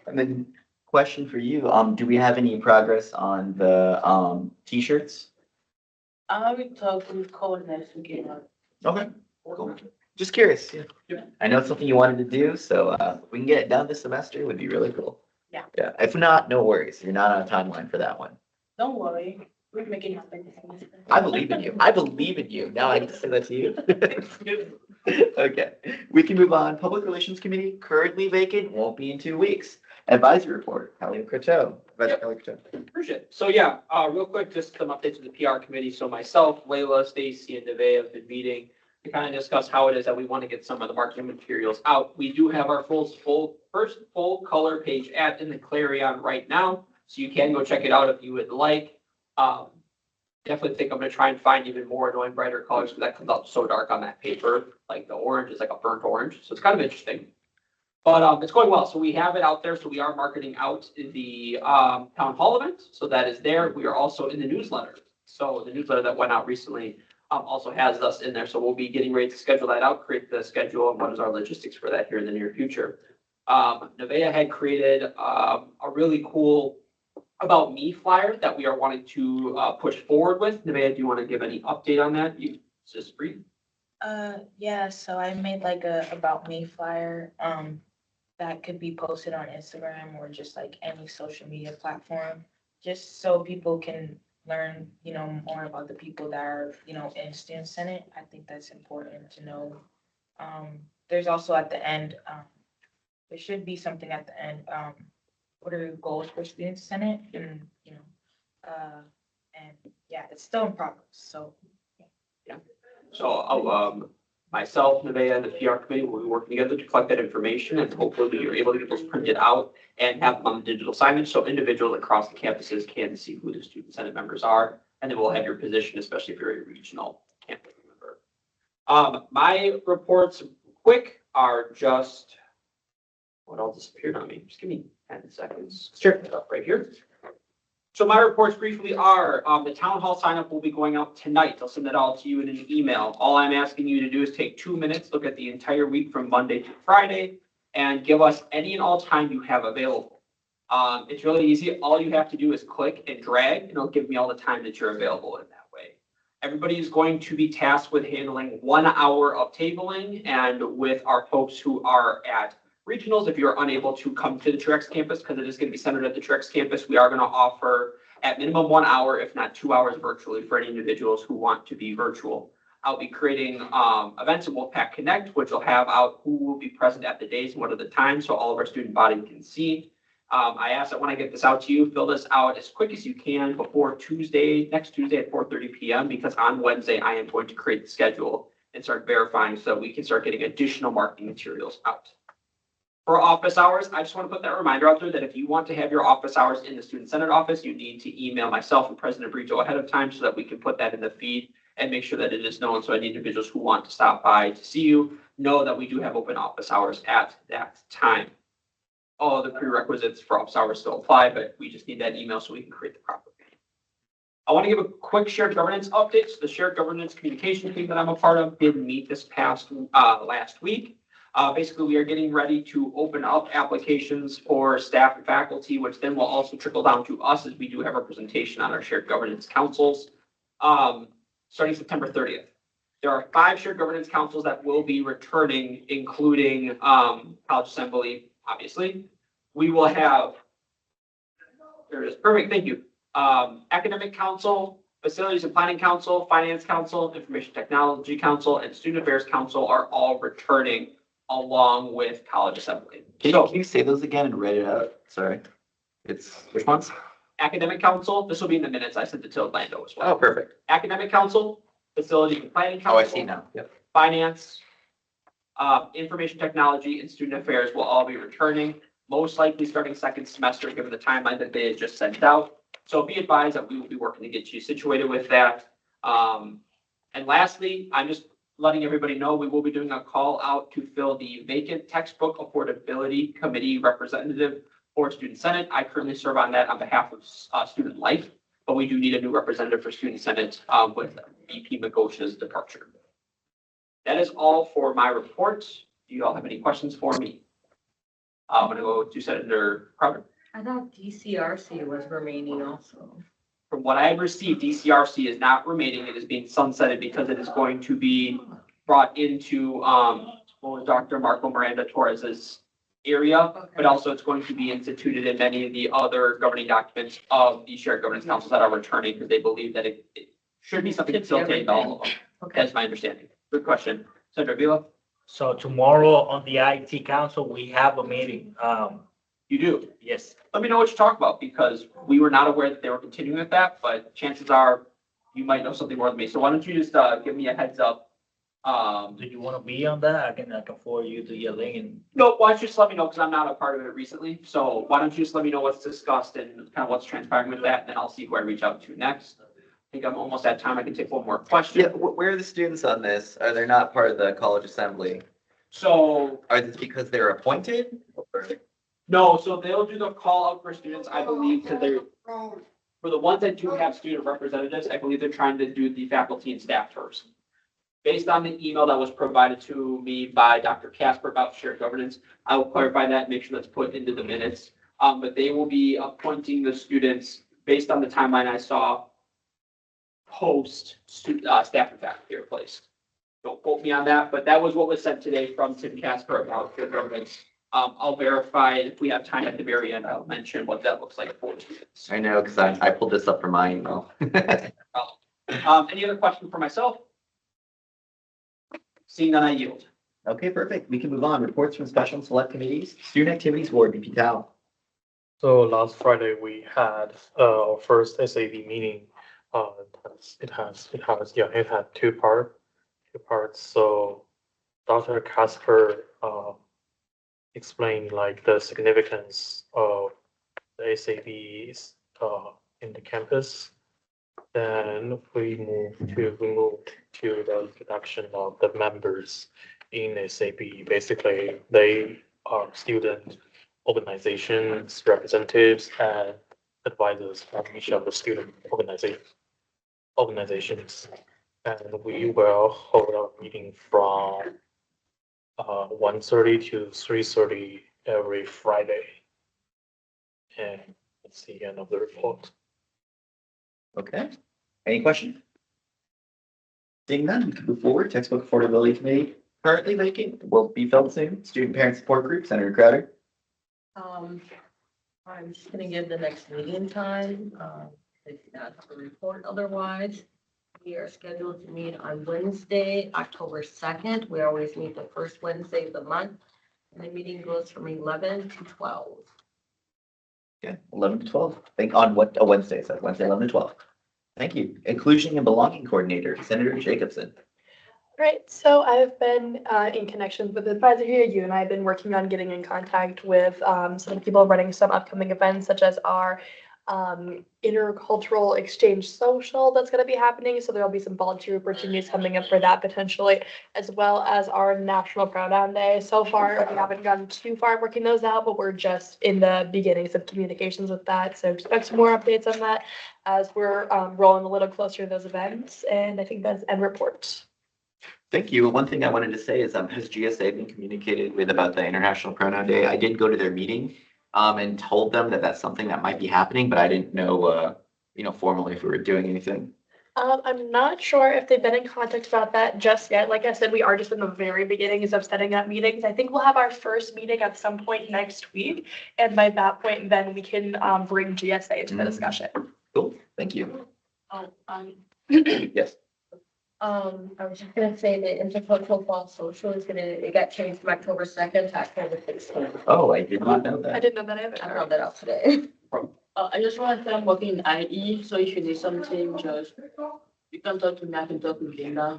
And then question for you, do we have any progress on the t-shirts? I will talk with Cole next week. Okay, cool. Just curious, yeah. I know it's something you wanted to do, so if we can get it done this semester, it would be really cool. Yeah. Yeah, if not, no worries. You're not on a timeline for that one. Don't worry, we'll make it happen this semester. I believe in you. I believe in you. Now I get to say that to you. Okay, we can move on. Public Relations Committee, currently vacant, won't be in 2 weeks. Advisory report, Kelly Croteau. Appreciate it. So yeah, real quick, just some updates to the PR committee. So myself, Layla, Stacy, and Nevaeh have been meeting to kind of discuss how it is that we want to get some of the marketing materials out. We do have our first full color page ad in the Clarion right now, so you can go check it out if you would like. Definitely think I'm gonna try and find even more annoying brighter colors because that comes out so dark on that paper. Like the orange is like a burnt orange, so it's kind of interesting. But it's going well. So we have it out there. So we are marketing out the town hall event. So that is there. We are also in the newsletter. So the newsletter that went out recently also has us in there. So we'll be getting ready to schedule that out, create the schedule, and what is our logistics for that here in the near future. Nevaeh had created a really cool About Me flyer that we are wanting to push forward with. Nevaeh, do you want to give any update on that? You just brief. Yeah, so I made like a About Me flyer, that could be posted on Instagram or just like any social media platform, just so people can learn, more about the people that are, in Student Senate. I think that's important to know. There's also at the end, there should be something at the end, what are your goals for Student Senate? And, and yeah, it's still in progress, so. Yeah. So myself, Nevaeh, and the PR committee will be working together to collect that information, and hopefully you're able to get those printed out and have them on the digital signage so individuals across the campuses can see who the Student Senate members are, and then we'll have your position, especially if you're a regional campus member. My reports, quick, are just what all disappeared on me. Just give me 10 seconds. Sure, it up right here. So my reports briefly are, the town hall sign up will be going out tonight. I'll send that all to you in an email. All I'm asking you to do is take 2 minutes, look at the entire week from Monday to Friday, and give us any and all time you have available. It's really easy. All you have to do is click and drag, and it'll give me all the time that you're available in that way. Everybody is going to be tasked with handling 1 hour of tabling, and with our folks who are at regionals, if you're unable to come to the Truex campus, because it is going to be centered at the Truex campus, we are going to offer at minimum 1 hour, if not 2 hours virtually for any individuals who want to be virtual. I'll be creating events in Wolfpack Connect, which will have out who will be present at the days and what are the times, so all of our student body can see. I ask that when I get this out to you, fill this out as quick as you can before next Tuesday at 4:30 p.m. because on Wednesday I am going to create the schedule and start verifying so we can start getting additional marketing materials out. For office hours, I just want to put that reminder out there that if you want to have your office hours in the Student Senate office, you need to email myself and President Brito ahead of time so that we can put that in the feed and make sure that it is known. So any individuals who want to stop by to see you know that we do have open office hours at that time. All the prerequisites for office hours still apply, but we just need that email so we can create the proper feed. I want to give a quick shared governance update. So the shared governance communication team that I'm a part of did meet this past last week. Basically, we are getting ready to open up applications for staff and faculty, which then will also trickle down to us as we do have representation on our shared governance councils, starting September 30th. There are 5 shared governance councils that will be returning, including College Assembly, obviously. We will have, there it is, perfect, thank you. Academic Council, Facilities and Planning Council, Finance Council, Information Technology Council, and Student Affairs Council are all returning along with College Assembly. Can you say those again and read it out? Sorry. It's which ones? Academic Council, this will be in the minutes. I sent it to Orlando as well. Oh, perfect. Academic Council, Facility and Planning Council. Oh, I see now. Yep. Finance, Information Technology, and Student Affairs will all be returning, most likely starting second semester, given the timeline that they had just sent out. So be advised that we will be working to get you situated with that. And lastly, I'm just letting everybody know we will be doing a call out to fill the vacant textbook affordability committee representative for Student Senate. I currently serve on that on behalf of Student Life, but we do need a new representative for Student Senate with VP Magosha's departure. That is all for my report. Do you all have any questions for me? I'm going to go to Senator Crowder. I thought DCRC was remaining also. From what I have received, DCRC is not remaining. It is being sunsetted because it is going to be brought into Dr. Marco Miranda Torres's area, but also it's going to be instituted in many of the other governing documents of the shared governance councils that are returning because they believe that it should be something facilitated by all of them. Okay. That's my understanding. Good question. Senator Avila? So tomorrow on the IT council, we have a meeting. You do? Yes. Let me know what you talk about because we were not aware that they were continuing with that, but chances are you might know something more than me. So why don't you just give me a heads up Do you want to be on that? I can forward you to your link and. No, why don't you just let me know, because I'm not a part of it recently, so why don't you just let me know what's discussed and kind of what's transpiring with that, and then I'll see who I reach out to next. I think I'm almost at time, I can take one more question. Yeah, where are the students on this? Are they not part of the college assembly? So, Are this because they're appointed? Or- no, so they'll do the call out for students, I believe, because they're, for the ones that do have student representatives, I believe they're trying to do the faculty and staff first. Based on the email that was provided to me by Dr. Casper about shared governance, I will clarify that, make sure that's put into the minutes. But they will be appointing the students based on the timeline I saw post staff and faculty are placed. Don't quote me on that, but that was what was sent today from Tim Casper about shared governance. I'll verify if we have time at the very end. I'll mention what that looks like for students. I know, because I pulled this up from my email. Any other question for myself? Seeing none, I yield. Okay, perfect. We can move on. Reports from special and select committees, student activities board, BP Tao. So last Friday, we had our first SAV meeting. It had two parts. So Dr. Casper explained like the significance of the SAVs in the campus. Then we moved to the introduction of the members in SAB. Basically, they are student organizations, representatives, and advisors from each of the student organizations. And we will hold our meeting from 1:30 to 3:30 every Friday. And that's the end of the report. Okay. Any questions? Seeing none, we can move forward. Textbook affordability committee currently vacant, will be filled soon. Student parent support group, Senator Crowder. I'm just gonna give the next meeting time, if not have a report otherwise. We are scheduled to meet on Wednesday, October 2nd. We always meet the first Wednesday of the month. And the meeting goes from 11 to 12. Okay, 11 to 12. Think on what, a Wednesday, so Wednesday, 11 to 12. Thank you. Inclusion and belonging coordinator, Senator Jacobson. Right, so I've been in connections with the advisor here. You and I have been working on getting in contact with some people running some upcoming events, such as our intercultural exchange social that's going to be happening. So there'll be some volunteer opportunities coming up for that potentially, as well as our National Pronoun Day. So far, we haven't gotten too far working those out, but we're just in the beginnings of communications with that. So expect some more updates on that as we're rolling a little closer to those events. And I think that's end report. Thank you. One thing I wanted to say is, has GSA been communicated with about the International Pronoun Day? I did go to their meeting and told them that that's something that might be happening, but I didn't know, formally if we were doing anything. I'm not sure if they've been in contact about that just yet. Like I said, we are just in the very beginnings of setting up meetings. I think we'll have our first meeting at some point next week. And by that point, then we can bring GSA into the discussion. Cool. Thank you. Yes. I was just gonna say the intercultural fall social is it got changed from October 2nd to October 16th. Oh, I did not know that. I didn't know that either. I found that out today. I just want to say I'm working in IE, so if you need something, just you can talk to me. I can talk with Linda.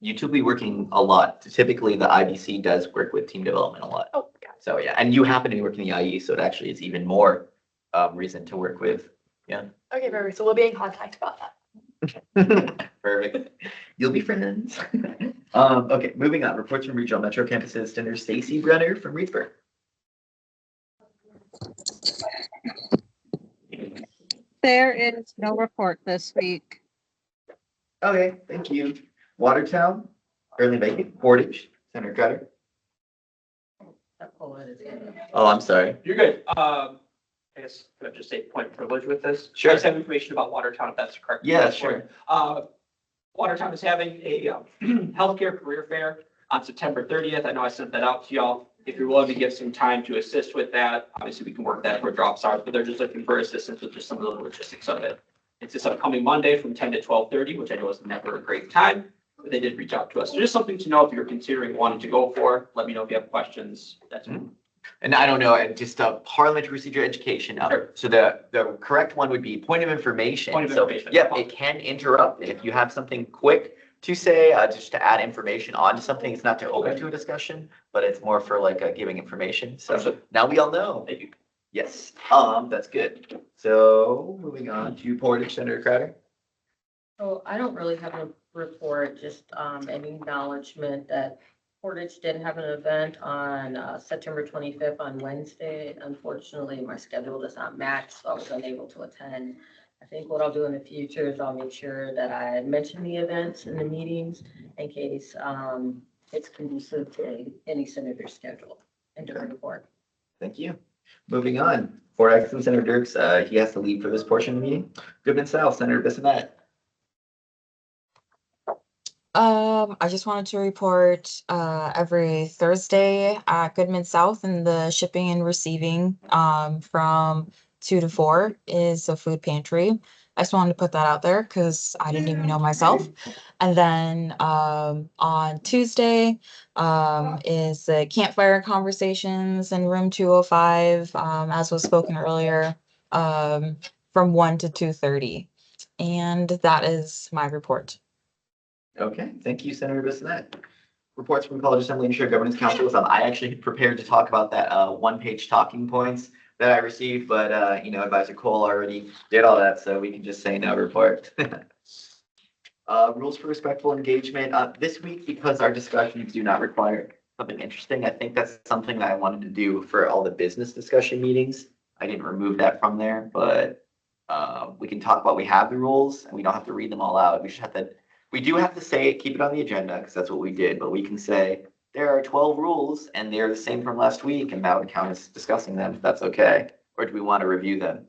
You two be working a lot. Typically, the IBC does work with team development a lot. Oh, got it. So yeah, and you happen to be working the IE, so it actually is even more reason to work with. Yeah. Okay, perfect. So we'll be in contact about that. Perfect. You'll be friends. Okay, moving on. Reports from regional metro campuses. Senator Stacy Brenner from Reedsburg. There is no report this week. Okay, thank you. Watertown, currently vacant. Portage, Senator Crowder. Oh, I'm sorry. You're good. I guess, could I just say point of privilege with this? Sure. I just have information about Watertown, if that's correct. Yeah, sure. Watertown is having a healthcare career fair on September 30th. I know I sent that out to y'all. If you're willing to give some time to assist with that, obviously we can work that for drop stars, but they're just looking for assistance with just some of the logistics of it. It's this upcoming Monday from 10 to 12:30, which I know is never a great time, but they did reach out to us. So just something to know if you're considering wanting to go for. Let me know if you have questions. That's And I don't know, just parliamentary procedure education. So the correct one would be point of information. Point of So, information. yep, it can interrupt if you have something quick to say, just to add information onto something. It's not to open to a discussion, but it's more for like giving information. So now we all know. Thank you. Yes, that's good. So moving on to Portage, Senator Crowder. So I don't really have a report, just an acknowledgement that Portage did have an event on September 25th on Wednesday. Unfortunately, my schedule does not match, so I was unable to attend. I think what I'll do in the future is I'll make sure that I mention the events in the meetings in case it's conducive to any senator's schedule and do a report. Thank you. Moving on, Fort Exton, Senator Dirks, he has to leave for this portion of the meeting. Goodman South, Senator Bissonnette. I just wanted to report every Thursday at Goodman South in the shipping and receiving from 2 to 4 is a food pantry. I just wanted to put that out there because I didn't even know myself. And then on Tuesday is the campfire conversations in room 205, as was spoken earlier, from 1 to 2:30. And that is my report. Okay, thank you, Senator Bissonnette. Reports from College Assembly and Shared Governance Council. I actually prepared to talk about that one-page talking points that I received, but Advisor Cole already did all that, so we can just say no report. Rules for respectful engagement. This week, because our discussions do not require something interesting, I think that's something that I wanted to do for all the business discussion meetings. I didn't remove that from there, but we can talk about, we have the rules and we don't have to read them all out. We do have to say it, keep it on the agenda, because that's what we did, but we can say there are 12 rules and they're the same from last week, and that would count as discussing them, if that's okay. Or do we want to review them?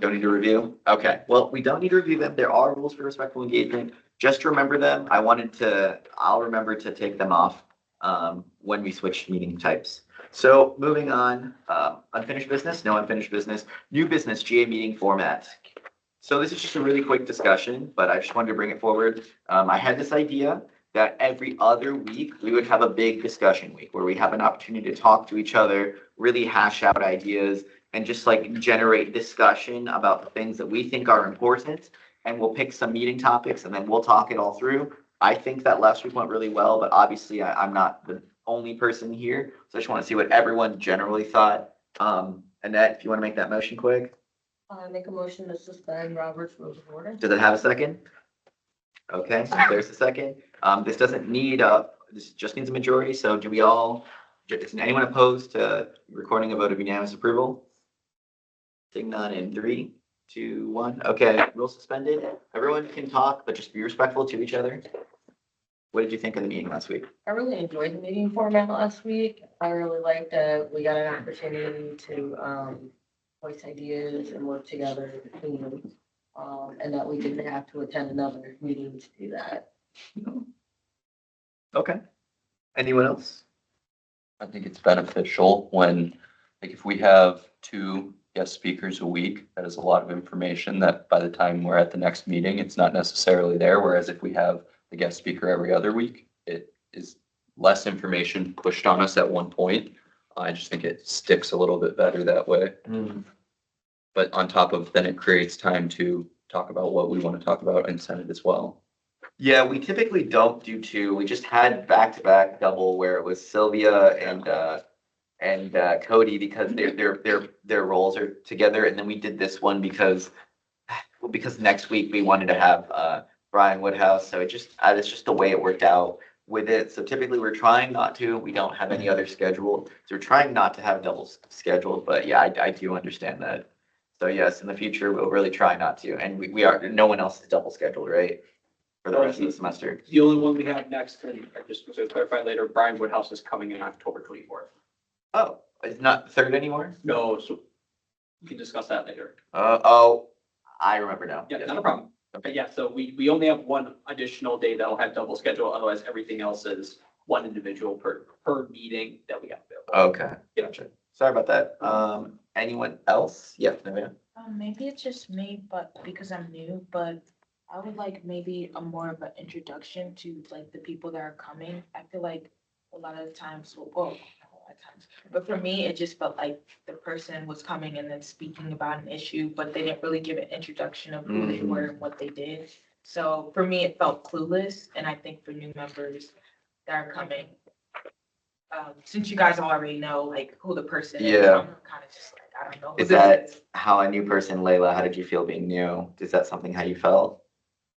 Don't need to review? Okay, well, we don't need to review them. There are rules for respectful engagement. Just remember them. I'll remember to take them off when we switch meeting types. So moving on, unfinished business, no unfinished business, new business, GA meeting format. So this is just a really quick discussion, but I just wanted to bring it forward. I had this idea that every other week we would have a big discussion week where we have an opportunity to talk to each other, really hash out ideas, and just like generate discussion about the things that we think are important. And we'll pick some meeting topics and then we'll talk it all through. I think that last week went really well, but obviously I'm not the only person here. So I just want to see what everyone generally thought. Annette, if you want to make that motion quick. Make a motion to suspend Robert's Rules of Order. Does it have a second? Okay, so there's a second. This doesn't need this just needs a majority. So is anyone opposed to recording a vote of unanimous approval? Seeing none in 3, 2, 1. Okay, rule suspended. Everyone can talk, but just be respectful to each other. What did you think of the meeting last week? I really enjoyed the meeting format last week. I really liked that we got an opportunity to voice ideas and work together between and that we didn't have to attend another meeting to do that. Okay. Anyone else? I think it's beneficial when, like, if we have 2 guest speakers a week, that is a lot of information that by the time we're at the next meeting, it's not necessarily there. Whereas if we have the guest speaker every other week, it is less information pushed on us at one point. I just think it sticks a little bit better that way. But on top of then it creates time to talk about what we want to talk about in Senate as well. Yeah, we typically don't do 2. We just had back-to-back double where it was Sylvia and Cody because their roles are together, and then we did this one because next week we wanted to have Brian Woodhouse, so it's just the way it worked out with it. So typically we're trying not to. We don't have any other schedule, so we're trying not to have double scheduled. But yeah, I do understand that. So yes, in the future we'll really try not to, and we are. No one else is double scheduled, right? For the rest of the semester. The only one we have next, and just to clarify later, Brian Woodhouse is coming in October 24th. Oh, it's not the 3rd anymore? No, so we can discuss that later. Oh, I remember now. Yeah, not a problem. Okay, yeah, so we only have one additional day that'll have double schedule, otherwise everything else is one individual per meeting that we have available. Okay, gotcha. Sorry about that. Anyone else? Yeah, no. Maybe it's just me, but because I'm new, but I would like maybe a more of an introduction to like the people that are coming. I feel like a lot of times, not a lot of times, but for me, it just felt like the person was coming and then speaking about an issue, but they didn't really give an introduction of who they were and what they did. So for me, it felt clueless, and I think for new members that are coming, since you guys already know like who the person is, Yeah. I'm kind of just like, I don't know. who Is this that is. how a new person, Layla, how did you feel being new? Is that something how you felt?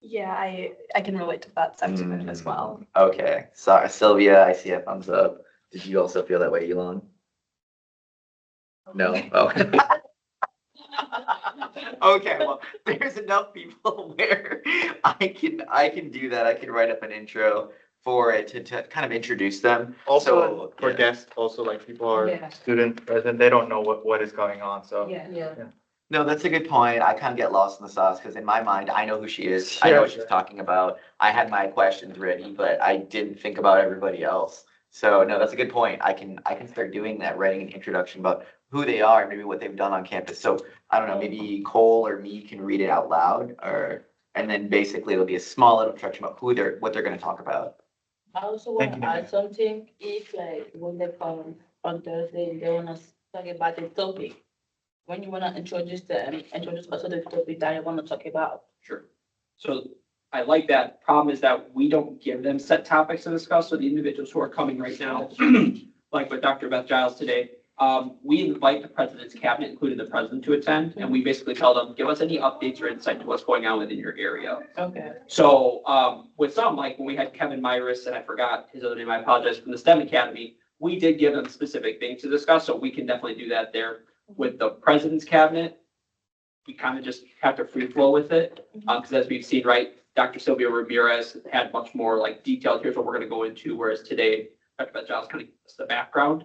Yeah, I can relate to that sentiment as well. Okay, sorry, Sylvia, I see a thumbs up. Did you also feel that way, Elon? No? Oh. Okay, well, there's enough people where I can do that. I can write up an intro for it to kind of introduce them. Also, So, for yeah. guests, also like people are Yeah. students present, they don't know what is going on, so. Yeah. No, that's a good point. I kind of get lost in the sauce because in my mind, I know who she is. I know what she's talking about. I had my questions ready, but I didn't think about everybody else. So no, that's a good point. I can start doing that, writing an introduction about who they are, maybe what they've done on campus. So I don't know, maybe Cole or me can read it out loud, and then basically it'll be a small little introduction about what they're going to talk about. I also Thank want you, to add something, if like when they come on Thursday, they wanna talk about the topic. When you wanna introduce them, introduce also the topic that you wanna talk about. Sure. So I like that. Problem is that we don't give them set topics to discuss, so the individuals who are coming right now, like with Dr. Beth Giles today, we invite the president's cabinet, including the president, to attend, and we basically tell them, give us any updates or insight to what's going on within your area. Okay. So, with some, like when we had Kevin Myris, and I forgot his other name, I apologize, from the STEM Academy, we did give them specific things to discuss, so we can definitely do that there. With the president's cabinet, we kind of just have to free flow with it, because as we've seen, right, Dr. Sylvia Ramirez had much more like detailed, here's what we're gonna go into, whereas today, Dr. Beth Giles kind of gives us the background.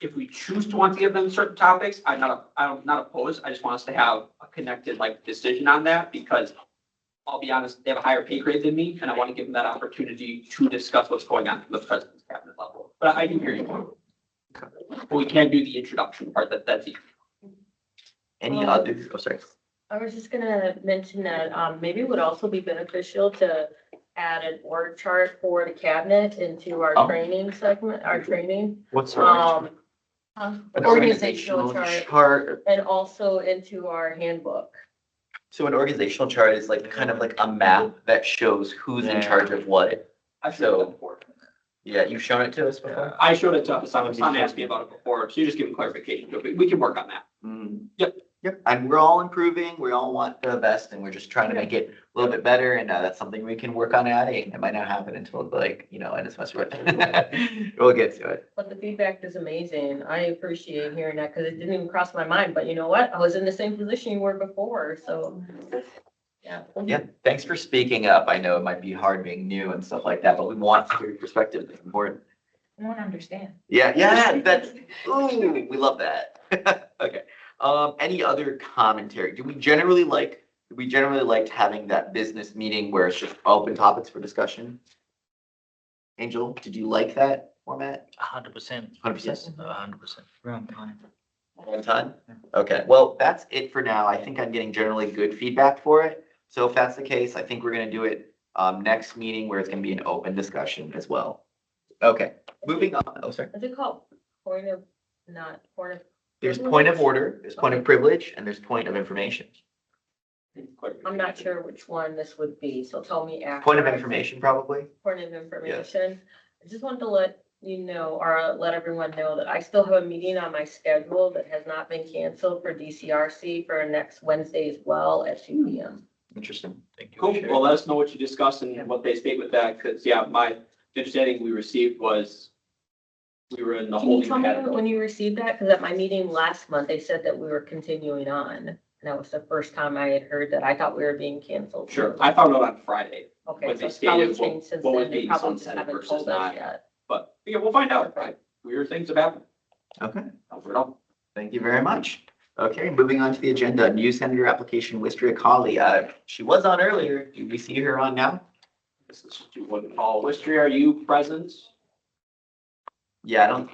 If we choose to want to give them certain topics, I'm not opposed. I just want us to have a connected like decision on that because I'll be honest, they have a higher pay grade than me and I want to give them that opportunity to discuss what's going on from the president's cabinet level. But I do hear you. But we can do the introduction part. That's easy. Any other, oh, sorry. I was just gonna mention that, maybe it would also be beneficial to add an org chart for the cabinet into our Oh. training segment, our training. What's Um, An organizational organizational chart and also into our handbook. So an organizational chart is like kind of like a map that shows who's in Yeah. charge of what. I've shown that before. Yeah, you've shown it to us before? I showed it to Hassan. Hassan asked me about it before, so you just give him clarification. But we can work on that. Yep, and we're all improving, we all want the best, and we're just trying to make it a little bit better, and that's something we can work on adding. It might not happen until like, end of semester. We'll get to it. But the feedback is amazing. I appreciate hearing that because it didn't even cross my mind, but you know what? I was in the same position you were before, so. Yeah. Yeah, thanks for speaking up. I know it might be hard being new and stuff like that, but we want to hear your perspective. It's important. I want to understand. Yeah, that's, ooh, we love that. Okay. Any other commentary? Do we generally like having that business meeting where it's just open topics for discussion? Angel, did you like that format? 100%. 100%? 100%. We're on time. One time? Okay, well, that's it for now. I think I'm getting generally good feedback for it. So if that's the case, I think we're gonna do it next meeting where it's gonna be an open discussion as well. Okay, moving on. Oh, sorry. Is it called point of, not point of? There's point of order, there's point of privilege, and there's point of information. I'm not sure which one this would be, so tell me after. Point of information, probably. Point of information. I just want to let you know, or let everyone know that I still have a meeting on my schedule that has not been canceled for DCRC for next Wednesday as well at 2 p.m. Interesting. Thank you. Cool. Well, let us know what you discussed and what they state with that, because my understanding we received was we were in the Can you holding tell me pattern. when you received that? Because at my meeting last month, they said that we were continuing on. And that was the first time I had heard that. I thought we were being canceled. Sure, I found out on Friday. Okay, when so they it's probably stated changed since what was then. They being probably just sunsetted haven't versus told us not. yet. But yeah, we'll find out. Right? Weird things have happened. Okay, Over it all. thank you very much. Okay, moving on to the agenda, new senator application, Wistria Colley. She was on earlier. Do we see her on now? This is to what Paul Wistry, are you present? Yeah, I don't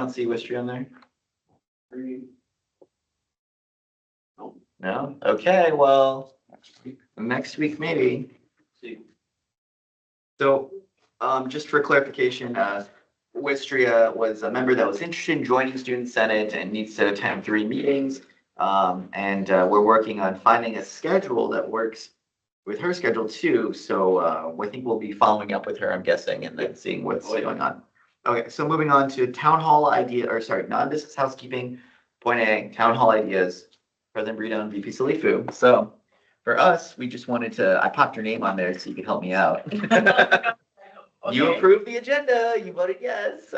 see Wistria on there. No? Okay, well, next week maybe. See. So just for clarification, Wistria was a member that was interested in joining Student Senate and needs to attend 3 meetings. And we're working on finding a schedule that works with her schedule too. So I think we'll be following up with her, I'm guessing, and then seeing what's going on. Okay, so moving on to town hall idea, or sorry, non-business housekeeping. Point A, town hall ideas, President Brito and VP Salifu. So for us, we just wanted to, I popped your name on there so you could help me out. You approved the agenda, you voted yes.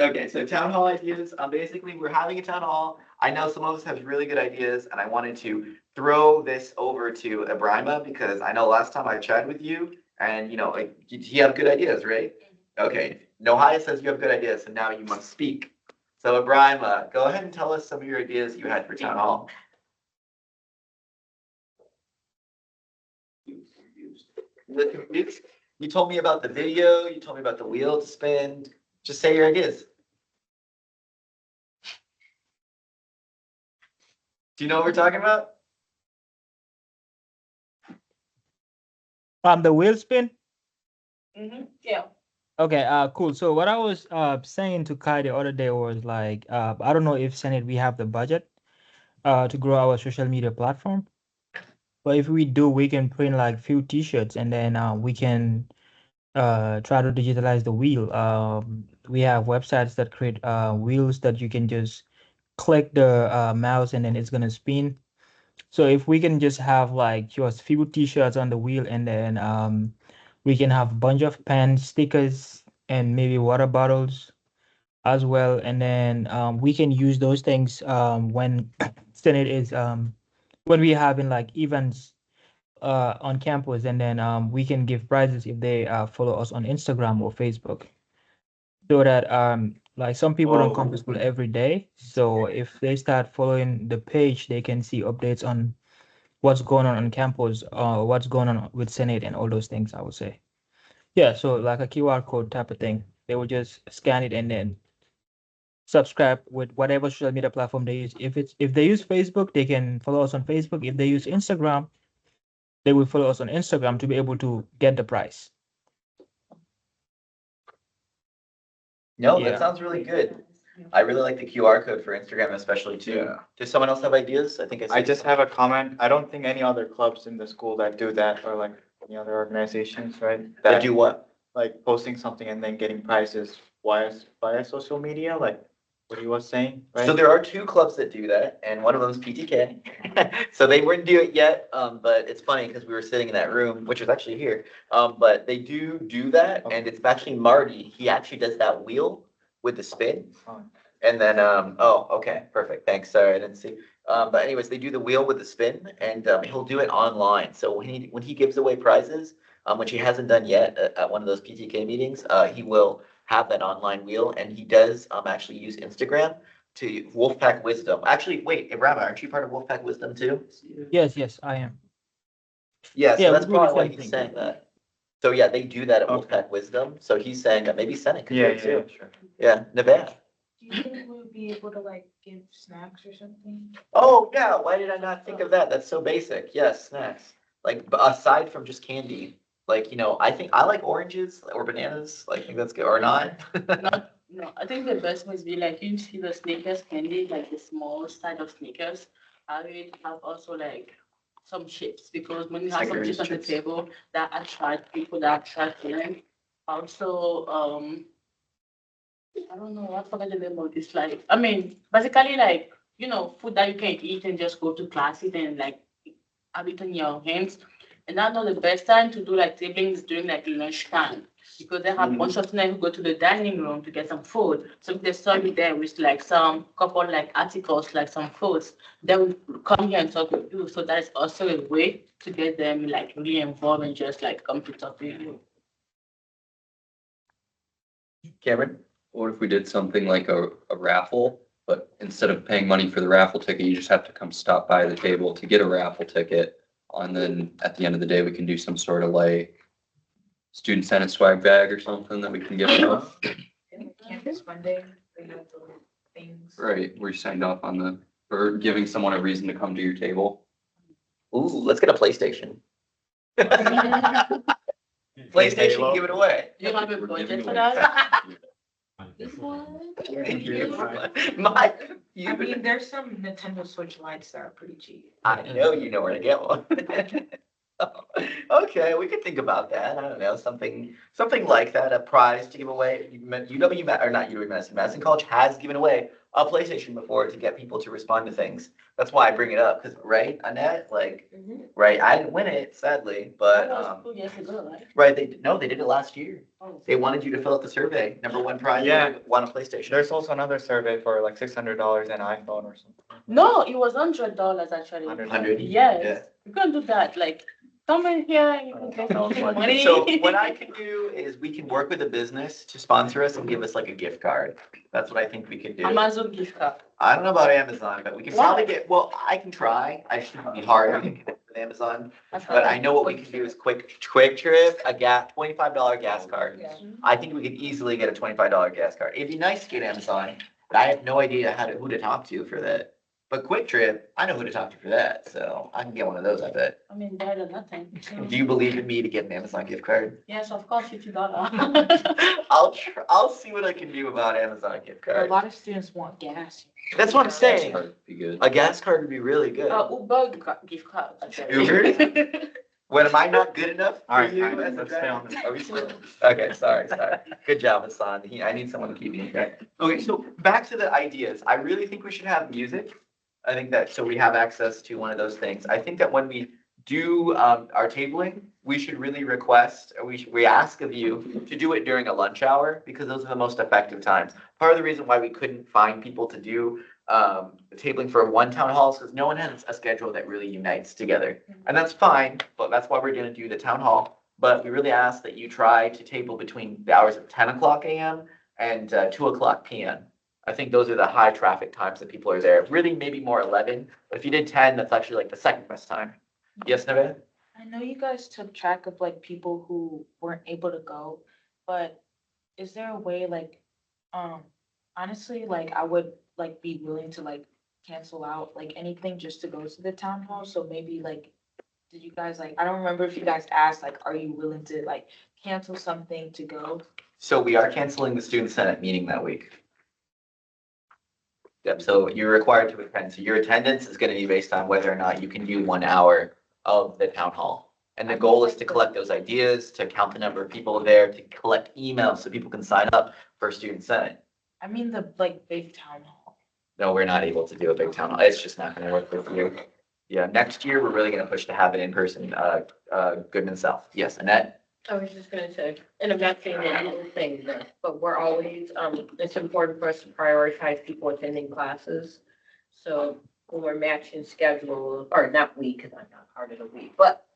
Okay, so town hall ideas, basically we're having a town hall. I know some of us have really good ideas and I wanted to throw this over to Ibrahima because I know last time I chatted with you and you know, like you have good ideas, right? Okay, Nohaya says you have good ideas, so now you must speak. So Ibrahima, go ahead and tell us some of your ideas you had for town hall. You told me about the video, you told me about the wheel to spin. Just say your ideas. Do you know what we're talking about? The wheel spin? Yeah. Okay, cool. So what I was saying to Kai the other day was like, I don't know if Senate we have the budget to grow our social media platform. But if we do, we can print like few t-shirts and then we can try to digitalize the wheel. We have websites that create wheels that you can just click the mouse and then it's gonna spin. So if we can just have like just few t-shirts on the wheel and then we can have a bunch of pens, stickers, and maybe water bottles as well. And then we can use those things when Senate is when we having like events on campus, and then we can give prizes if they follow us on Instagram or Facebook. So that like some people don't come to school every day. So if they start following the page, they can see updates on what's going on campus, what's going on with Senate and all those things, I would say. Yeah, so like a QR code type of thing. They will just scan it and then subscribe with whatever social media platform they use. If they use Facebook, they can follow us on Facebook. If they use Instagram, they will follow us on Instagram to be able to get the prize. No, Yeah. that sounds really good. I really like the QR code for Instagram especially too. Yeah. Does someone else have ideas? I think I I said. just have a comment. I don't think any other clubs in the school that do that or like any other organizations, right? That do what? Like posting something and then getting prizes via social media, like what he was saying, right? So there are 2 clubs that do that, and one of them is PTK. So they wouldn't do it yet, but it's funny because we were sitting in that room, which was actually here. But they do that, and it's actually Marty. He actually does that wheel with the spin. Oh. And then, oh, okay, perfect. Thanks. Sorry, I didn't see. But anyways, they do the wheel with the spin, and he'll do it online. So when he gives away prizes, which he hasn't done yet at one of those PTK meetings, he will have that online wheel, and he does actually use Instagram to Wolfpack Wisdom. Actually, wait, Ibrahima, aren't you part of Wolfpack Wisdom too? Yes, I am. Yeah, so Yeah, that's we do the probably why same he's thing. saying that. So yeah, they do that at Wolfpack Wisdom. So he's saying that maybe Senate could do Yeah, it too. sure. Yeah, Nevada. Do you think we'll be able to like give snacks or something? Oh, yeah, why did I not think of that? That's so basic. Yes, snacks. Like, aside from just candy, like, you know, I think I like oranges or bananas. Like, I think that's good, or not. No, I think the best must be like you see the Snickers candy, like the small side of Snickers. I will have also like some chips because when you have some Snickers, chips on the chips. table, that attract people, that attract them. Also, I don't know, I forgot the name of this. Like, I mean, basically, like, you know, food that you can eat and just go to classes and like have it in your hands. And I know the best time to do like tabling is during like lunch time because they have a bunch of students who go to the dining room to get some food. So if they saw you there with like some couple like articles, like some foods, they will come here and talk with you. So that is also a way to get them like really involved and just like come to talk to you. Cameron? What if we did something like a raffle, but instead of paying money for the raffle ticket, you just have to come stop by the table to get a raffle ticket. And then at the end of the day, we can do some sort of like student senate swag bag or something that we can give them. Campus Monday, we have the things. Right, where you signed off on the, or giving someone a reason to come to your table. Ooh, let's get a PlayStation. PlayStation, give it away. Do you have a budget for that? This one? My, I mean, there's some Nintendo Switch Lites that are pretty cheap. I know you know where to get one. Okay, we could think about that. I don't know, something like that, a prize to give away. UW, or not UW Madison, Madison College has given away a PlayStation before to get people to respond to things. That's why I bring it up, because, right, Annette, like, right, I didn't win it, sadly, but, That was 2 years ago, right? right, they did it last year. Oh. They wanted you to fill out the survey. Number one prize, Yeah. won a PlayStation. There's also another survey for like $600 an iPhone or something. No, it was $100 actually. 100? Yes, Yeah. you can do that, like, come in here and you can get all the money. So what I can do is we can work with a business to sponsor us and give us like a gift card. That's what I think we could do. Amazon gift card. I don't know about Amazon, but we can Why? probably get, well, I can try. I just think it'd be hard to get with Amazon. But I know what we can do is quick trip, a $25 gas card. I think we could easily get a $25 gas card. It'd be nice to get Amazon, but I have no idea who to talk to for that. But Quick Trip, I know who to talk to for that, so I can get one of those, I bet. I mean, better than nothing. Do you believe in me to get an Amazon gift card? Yes, of course, $50. I'll see what I can do about Amazon gift A card. lot of students want gas. That's what I'm saying. Be good. A gas card would be really good. Uber gift card. actually. Uber? When am I not good enough All for right, you all right, as a let's stay on driver? Are we still? Okay, sorry. Good job, Hassan. I need someone to keep me in check. Okay, so back to the ideas. I really think we should have music. I think that, so we have access to one of those things. I think that when we do our tabling, we should really request, or we ask of you to do it during a lunch hour, because those are the most effective times. Part of the reason why we couldn't find people to do the tabling for one town hall is because no one has a schedule that really unites together. And that's fine, but that's why we're gonna do the town hall. But we really ask that you try to table between the hours of 10 o'clock AM and 2 o'clock PM. I think those are the high traffic times that people are there. Really, maybe more 11, but if you did 10, that's actually like the second best time. Yes, Nevaeh? I know you guys took track of like people who weren't able to go, but is there a way like, honestly, like I would like be willing to like cancel out like anything just to go to the town hall? So maybe like, did you guys like, I don't remember if you guys asked, like, are you willing to like cancel something to go? So we are canceling the student senate meeting that week. Yep, so you're required to attend. So your attendance is gonna be based on whether or not you can do 1 hour of the town hall. And the goal is to collect those ideas, to count the number of people there, to collect emails so people can sign up for student senate. I mean, the like big town hall. No, we're not able to do a big town hall. It's just not gonna work with you. Yeah, next year, we're really gonna push to have it in person, Goodman South. Yes, Annette? I was just gonna say, and I'm not saying that little thing, but we're always, it's important for us to prioritize people attending classes. So when we're matching schedule, or not we, because I'm not part of the week, but,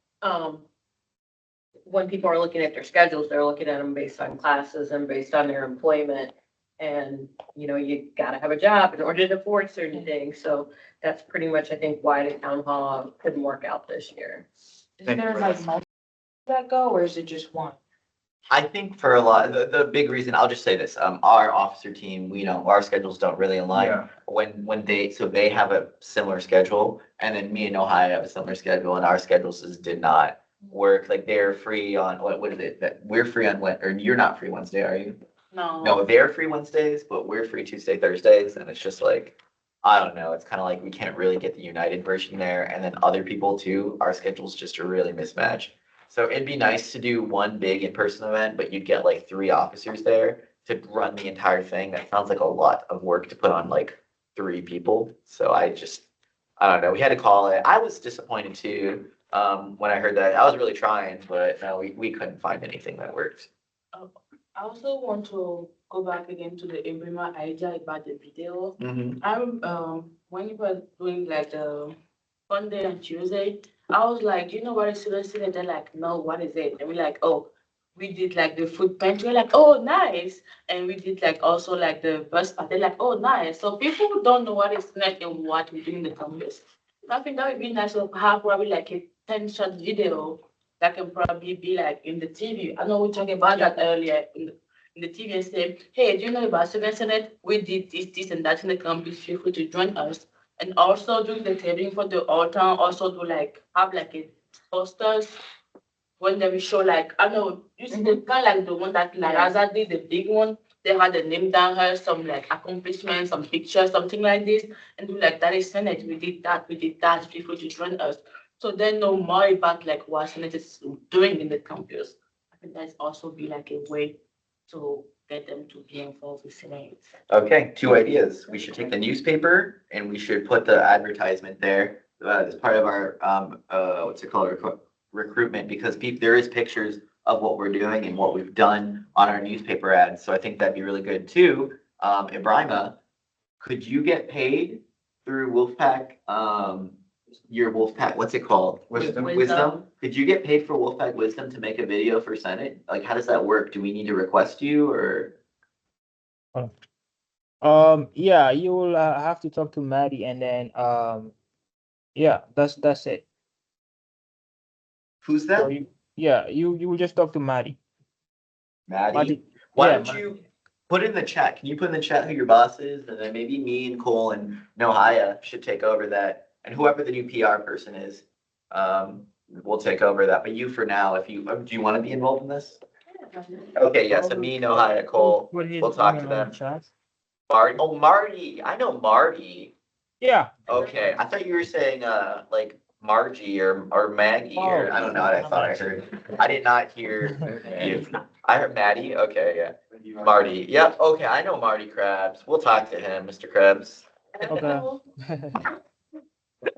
when people are looking at their schedules, they're looking at them based on classes and based on their employment. And, you gotta have a job in order to afford certain things. So that's pretty much, I think, why the town hall couldn't work out this year. Is there like multiple that go, or is it just one? I think for a lot, the big reason, I'll just say this, our officer team, our schedules don't really align. Yeah. When they have a similar schedule, and then me and Ohio have a similar schedule, and our schedules just did not work. Like they're free on, what is it, that we're free on, or you're not free Wednesday, are you? No, they're free Wednesdays, but we're free Tuesday, Thursdays, and it's just like, I don't know, it's kind of like we can't really get the united version there, and then other people too, our schedules just are really mismatched. So it'd be nice to do one big in-person event, but you'd get like 3 officers there to run the entire thing. That sounds like a lot of work to put on like 3 people. So I don't know, we had to call it. I was disappointed too, when I heard that. I was really trying, but no, we couldn't find anything that worked. I also want to go back again to the Emblema idea about the video. Mhm. When you were doing like the Monday and Tuesday, I was like, you know what is student? They're like, no, what is it? And we're like, oh, we did like the food pantry. We're like, oh, nice. And we did like also like the bus part. They're like, oh, nice. So people who don't know what is next and what we do in the campus. I think that would be nice to have probably like a 10-shot video that can probably be like in the TV. I know we talked about that earlier in the TV and say, hey, do you know about Student Senate? We did this, and that in the campus. Feel free to join us. And also doing the tabling for the autumn, also do like have like a posters when they will show like, I know, you see the kind like the one that Laraza did, the big one, they had the name down here, some like accomplishments, some pictures, something like this, and do like that is Senate, we did that, people to join us. So they know more about like what Senate is doing in the campus. I think that's also be like a way to get them to be involved with Senate. Okay, two ideas. We should take the newspaper and we should put the advertisement there as part of our, what's it called, recruitment, because there is pictures of what we're doing and what we've done on our newspaper ads. So I think that'd be really good too. Ibrahima, could you get paid through Wolfpack, your Wolfpack, what's it called? Wisdom? Could you get paid for Wolfpack Wisdom to make a video for Senate? Like, how does that work? Do we need to request you or? Yeah, you will have to talk to Maddie, and then yeah, that's it. Who's that? So you will just talk to Maddie. Maddie? Why yeah, don't you put in the chat? Can you put in the chat who your boss is? And then maybe me and Cole and Nohaya should take over that. And whoever the new PR person is, we'll take over that. But you for now, if you, do you want to be involved in this? Okay, yeah, so me, Nohaya, Cole, we'll talk to them. Marty, oh, Marty, I know Marty. Yeah. Okay, I thought you were saying, like Margie or Maggie, or I don't know what I thought I heard. I did not hear you. I heard Maddie, okay, yeah. Marty, yeah, okay, I know Marty Krabs. We'll talk to him, Mr. Krabs. Okay.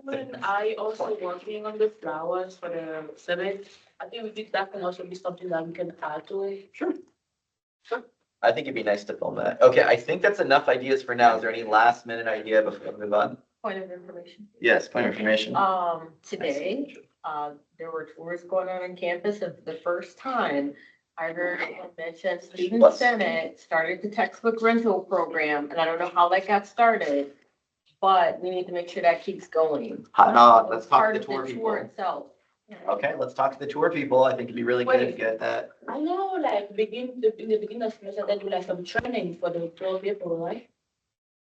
When I also working on the flowers for the Senate, I think that can also be something that we can add to it. Sure. I think it'd be nice to film that. Okay, I think that's enough ideas for now. Is there any last minute idea before we move on? Point of information. Yes, point of information. Today, there were tours going on campus, and for the first time, I heard someone mention Student Senate started the textbook rental program, and I don't know how that got started, but we need to make sure that keeps going. Let's talk Part to the of tour the people. tour itself. Okay, let's talk to the tour people. I think it'd be really good to get that. I know, like, in the beginning of semester, they do like some training for the tour people, right?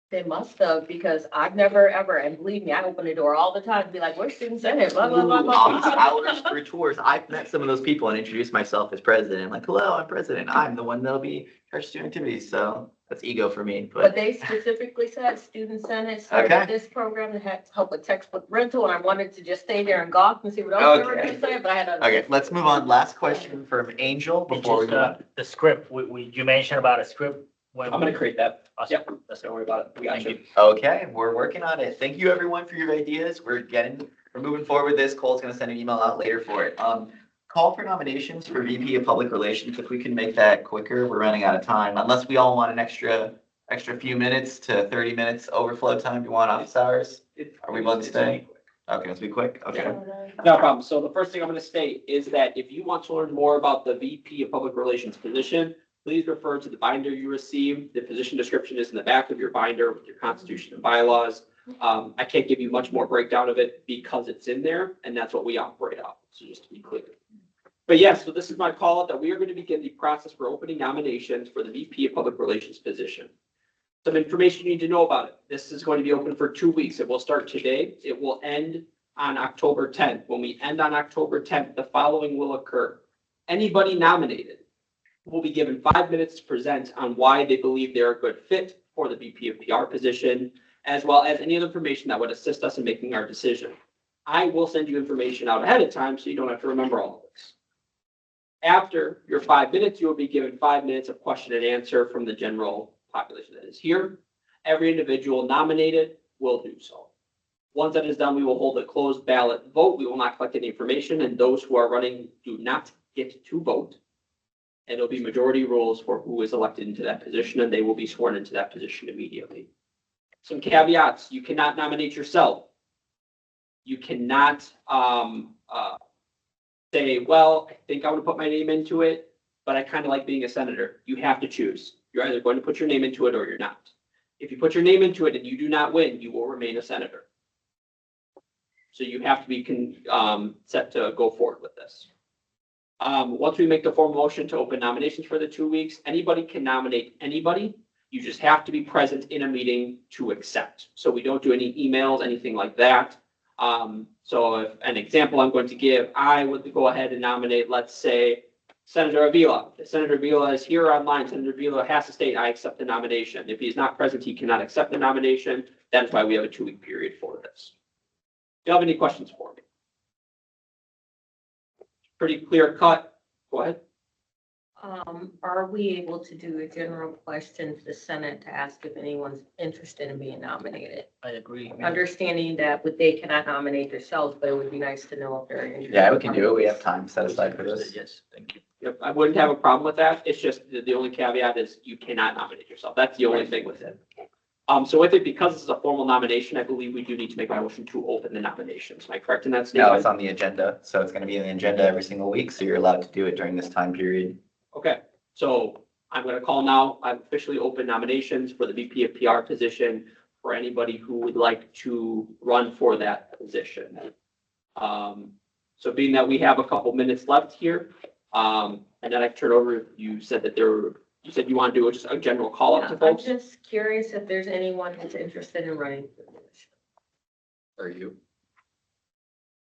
They must have, because I've never ever, and believe me, I open the door all the time, be like, where's Student Senate, blah, blah, blah, blah. Hours for tours. I've met some of those people and introduced myself as president. Like, hello, I'm president. I'm the one that'll be in charge of student activities. So that's ego for me. But they specifically said Student Senate started this program to help with textbook rental, and I wanted to just stay there and gawk and see what else they were gonna say, but I had Okay, let's move on. Last question from Angel before we move on. The script, you mentioned about a script. I'm gonna create that. Awesome. Yep, don't worry about it. We got you. Okay, we're working on it. Thank you everyone for your ideas. We're moving forward with this. Cole's gonna send an email out later for it. Call for nominations for VP of Public Relations. If we can make that quicker, we're running out of time. Unless we all want an extra few minutes to 30 minutes overflow time. Do you want office hours? Are we both staying? Okay, let's be quick. Okay. No problem. So the first thing I'm gonna state is that if you want to learn more about the VP of Public Relations position, please refer to the binder you received. The position description is in the back of your binder with your constitution and bylaws. I can't give you much more breakdown of it because it's in there, and that's what we operate off. So just to be clear. But yes, so this is my call out that we are going to begin the process for opening nominations for the VP of Public Relations position. Some information you need to know about it. This is going to be open for 2 weeks. It will start today. It will end on October 10th. When we end on October 10th, the following will occur. Anybody nominated will be given 5 minutes to present on why they believe they're a good fit for the VP of PR position, as well as any other information that would assist us in making our decision. I will send you information out ahead of time so you don't have to remember all of this. After your 5 minutes, you will be given 5 minutes of question and answer from the general population that is here. Every individual nominated will do so. Once that is done, we will hold a closed ballot vote. We will not collect any information, and those who are running do not get to vote. And it'll be majority rules for who is elected into that position, and they will be sworn into that position immediately. Some caveats: you cannot nominate yourself. You cannot say, well, I think I want to put my name into it, but I kind of like being a senator. You have to choose. You're either going to put your name into it or you're not. If you put your name into it and you do not win, you will remain a senator. So you have to be set to go forward with this. Once we make the formal motion to open nominations for the 2 weeks, anybody can nominate anybody. You just have to be present in a meeting to accept. So we don't do any emails, anything like that. So if an example I'm going to give, I would go ahead and nominate, let's say, Senator Avila. If Senator Avila is here online, Senator Avila has to state, I accept the nomination. If he's not present, he cannot accept the nomination. That is why we have a 2-week period for this. Do you have any questions for me? Pretty clear cut. Go ahead. Are we able to do a general question to the Senate to ask if anyone's interested in being nominated? I agree. Understanding that they cannot nominate themselves, but it would be nice to know if they're interested. Yeah, we can do it. We have time set aside for this. Yes, thank you. Yep, I wouldn't have a problem with that. It's just the only caveat is you cannot nominate yourself. That's the only thing with it. So with it, because it's a formal nomination, I believe we do need to make a motion to open the nominations. Am I correct in that No, statement? it's on the agenda, so it's gonna be on the agenda every single week, so you're allowed to do it during this time period. Okay, so I'm gonna call now. I've officially opened nominations for the VP of PR position for anybody who would like to run for that position. So being that we have a couple minutes left here, and then I turn over, you said that you said you want to do just a general call up to I'm folks? just curious if there's anyone who's interested in running for the position. Are you?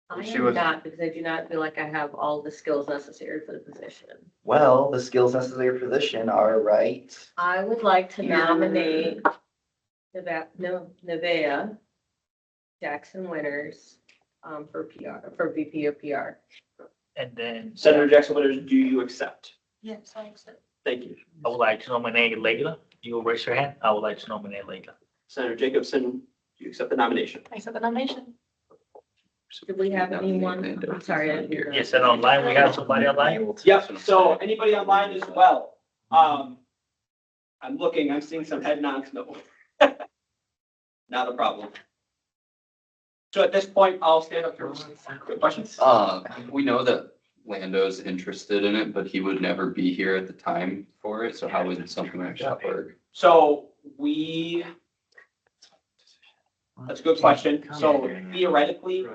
I She am was- not, because I do not feel like I have all the skills necessary for the position. Well, the skills necessary for the position are right. I would like to nominate Nevaeh Jackson Winters, for PR, for VP of PR. And then Senator Jackson Winters, do you accept? Yes, I accept. Thank you. I would like to nominate Leila. You raise your hand. I would like to nominate Leila. Senator Jacobson, do you accept the nomination? I accept the nomination. Do we have anyone? I'm sorry, I didn't hear that. Yes, and online, we have somebody online? Yep, so anybody online as well? I'm looking, I'm seeing some head nods, no. Not a problem. So at this point, I'll stand up for quick questions. We know that Lando's interested in it, but he would never be here at the time for it, so how is it something like that work? So that's a good question. So theoretically,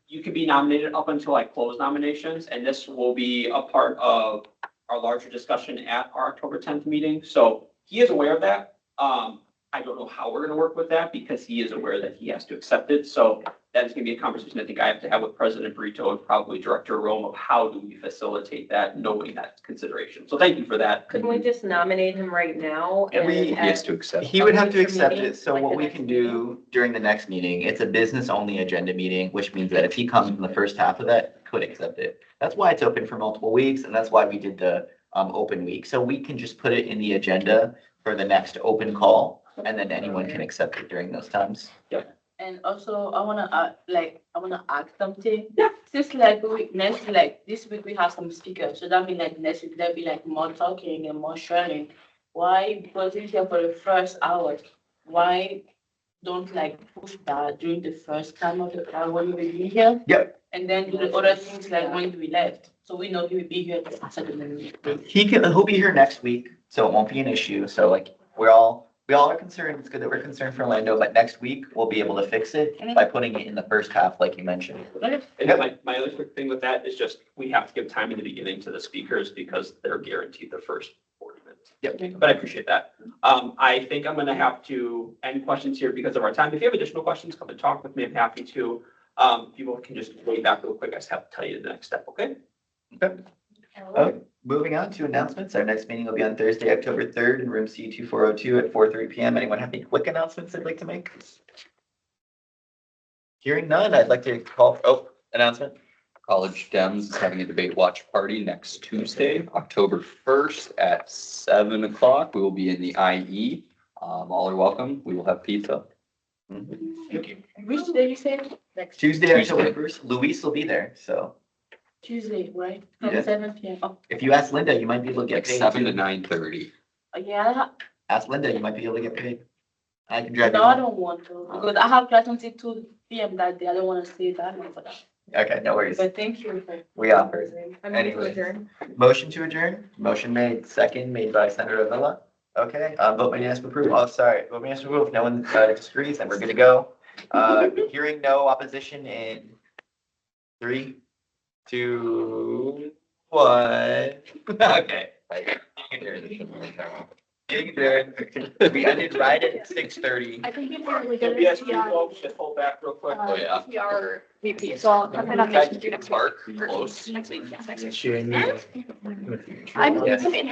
you can be nominated up until I close nominations, and this will be a part of our larger discussion at our October 10th meeting. So he is aware of that. I don't know how we're gonna work with that because he is aware that he has to accept it. So that is gonna be a conversation I think I have to have with President Brito and probably Director Rome of how do we facilitate that, knowing that consideration. So thank you for that. Couldn't we just nominate him right now? And and we- He has to accept. He would have to future accept meeting, it, so like what the we next can do during the next meeting, it's a business-only agenda meeting, which means that if he comes in the first half of that, could accept it. That's why it's open for multiple weeks, and that's why we did the open week. So we can just put it in the agenda for the next open call, and then anyone can accept it during those times. And also, I wanna ask something. Yeah. Since this week we have some speakers, so that means like next week there'll be like more talking and more sharing. Why, because we're here for the first hour, why don't like push that during the first time of the hour when we be here? Yep. And then do the other things like when we left, so we know he will be here after the meeting. He'll be here next week, so it won't be an issue. So like, we all are concerned. It's good that we're concerned for Orlando, but next week we'll be able to fix it by putting it in the first half, like you mentioned. And my other quick thing with that is just, we have to give time in the beginning to the speakers because they're guaranteed the first 40 minutes. Yep, but I appreciate that. I think I'm gonna have to end questions here because of our time. If you have additional questions, come and talk with me. I'm happy to. People can just wait back real quick. I just have to tell you the next step, okay? Okay. Moving on to announcements. Our next meeting will be on Thursday, October 3rd in room C2402 at 4:30 PM. Anyone have any quick announcements they'd like to make? Hearing none, I'd like to call, announcement. College Dems is having a debate watch party next Tuesday, October 1st at 7 o'clock. We will be in the IE. All are welcome. We will have pizza. Which day you said? Next Tuesday, October 1st. Luis will be there, so Tuesday, right? Yeah. From 7 p.m. Oh, if you ask Linda, you might be able to get Like paid. 7 to too. 9:30. yeah, Ask Linda, you might be able to get paid. I can drive you. no, I home. don't want to, because I have class until 2 p.m. that day. I don't want to stay that long for that. Okay, no worries. But thank you. We offer. I move to Anyways. adjourn. Motion to adjourn. Motion made, second made by Senator Avila. Okay, vote by unanimous approval. Oh, sorry, vote by unanimous approval. If no one disagrees, then we're good to go. Hearing no opposition in 3, 2, 1. Okay. We ended right at 6:30. I think it's really So good. yes, you folks, just hold back real quick. Oh, yeah. PR VP, so I'll come in on Guys, next week. Park, close. Next week, yes, next week. Sharing meeting. I'm Yes. in here.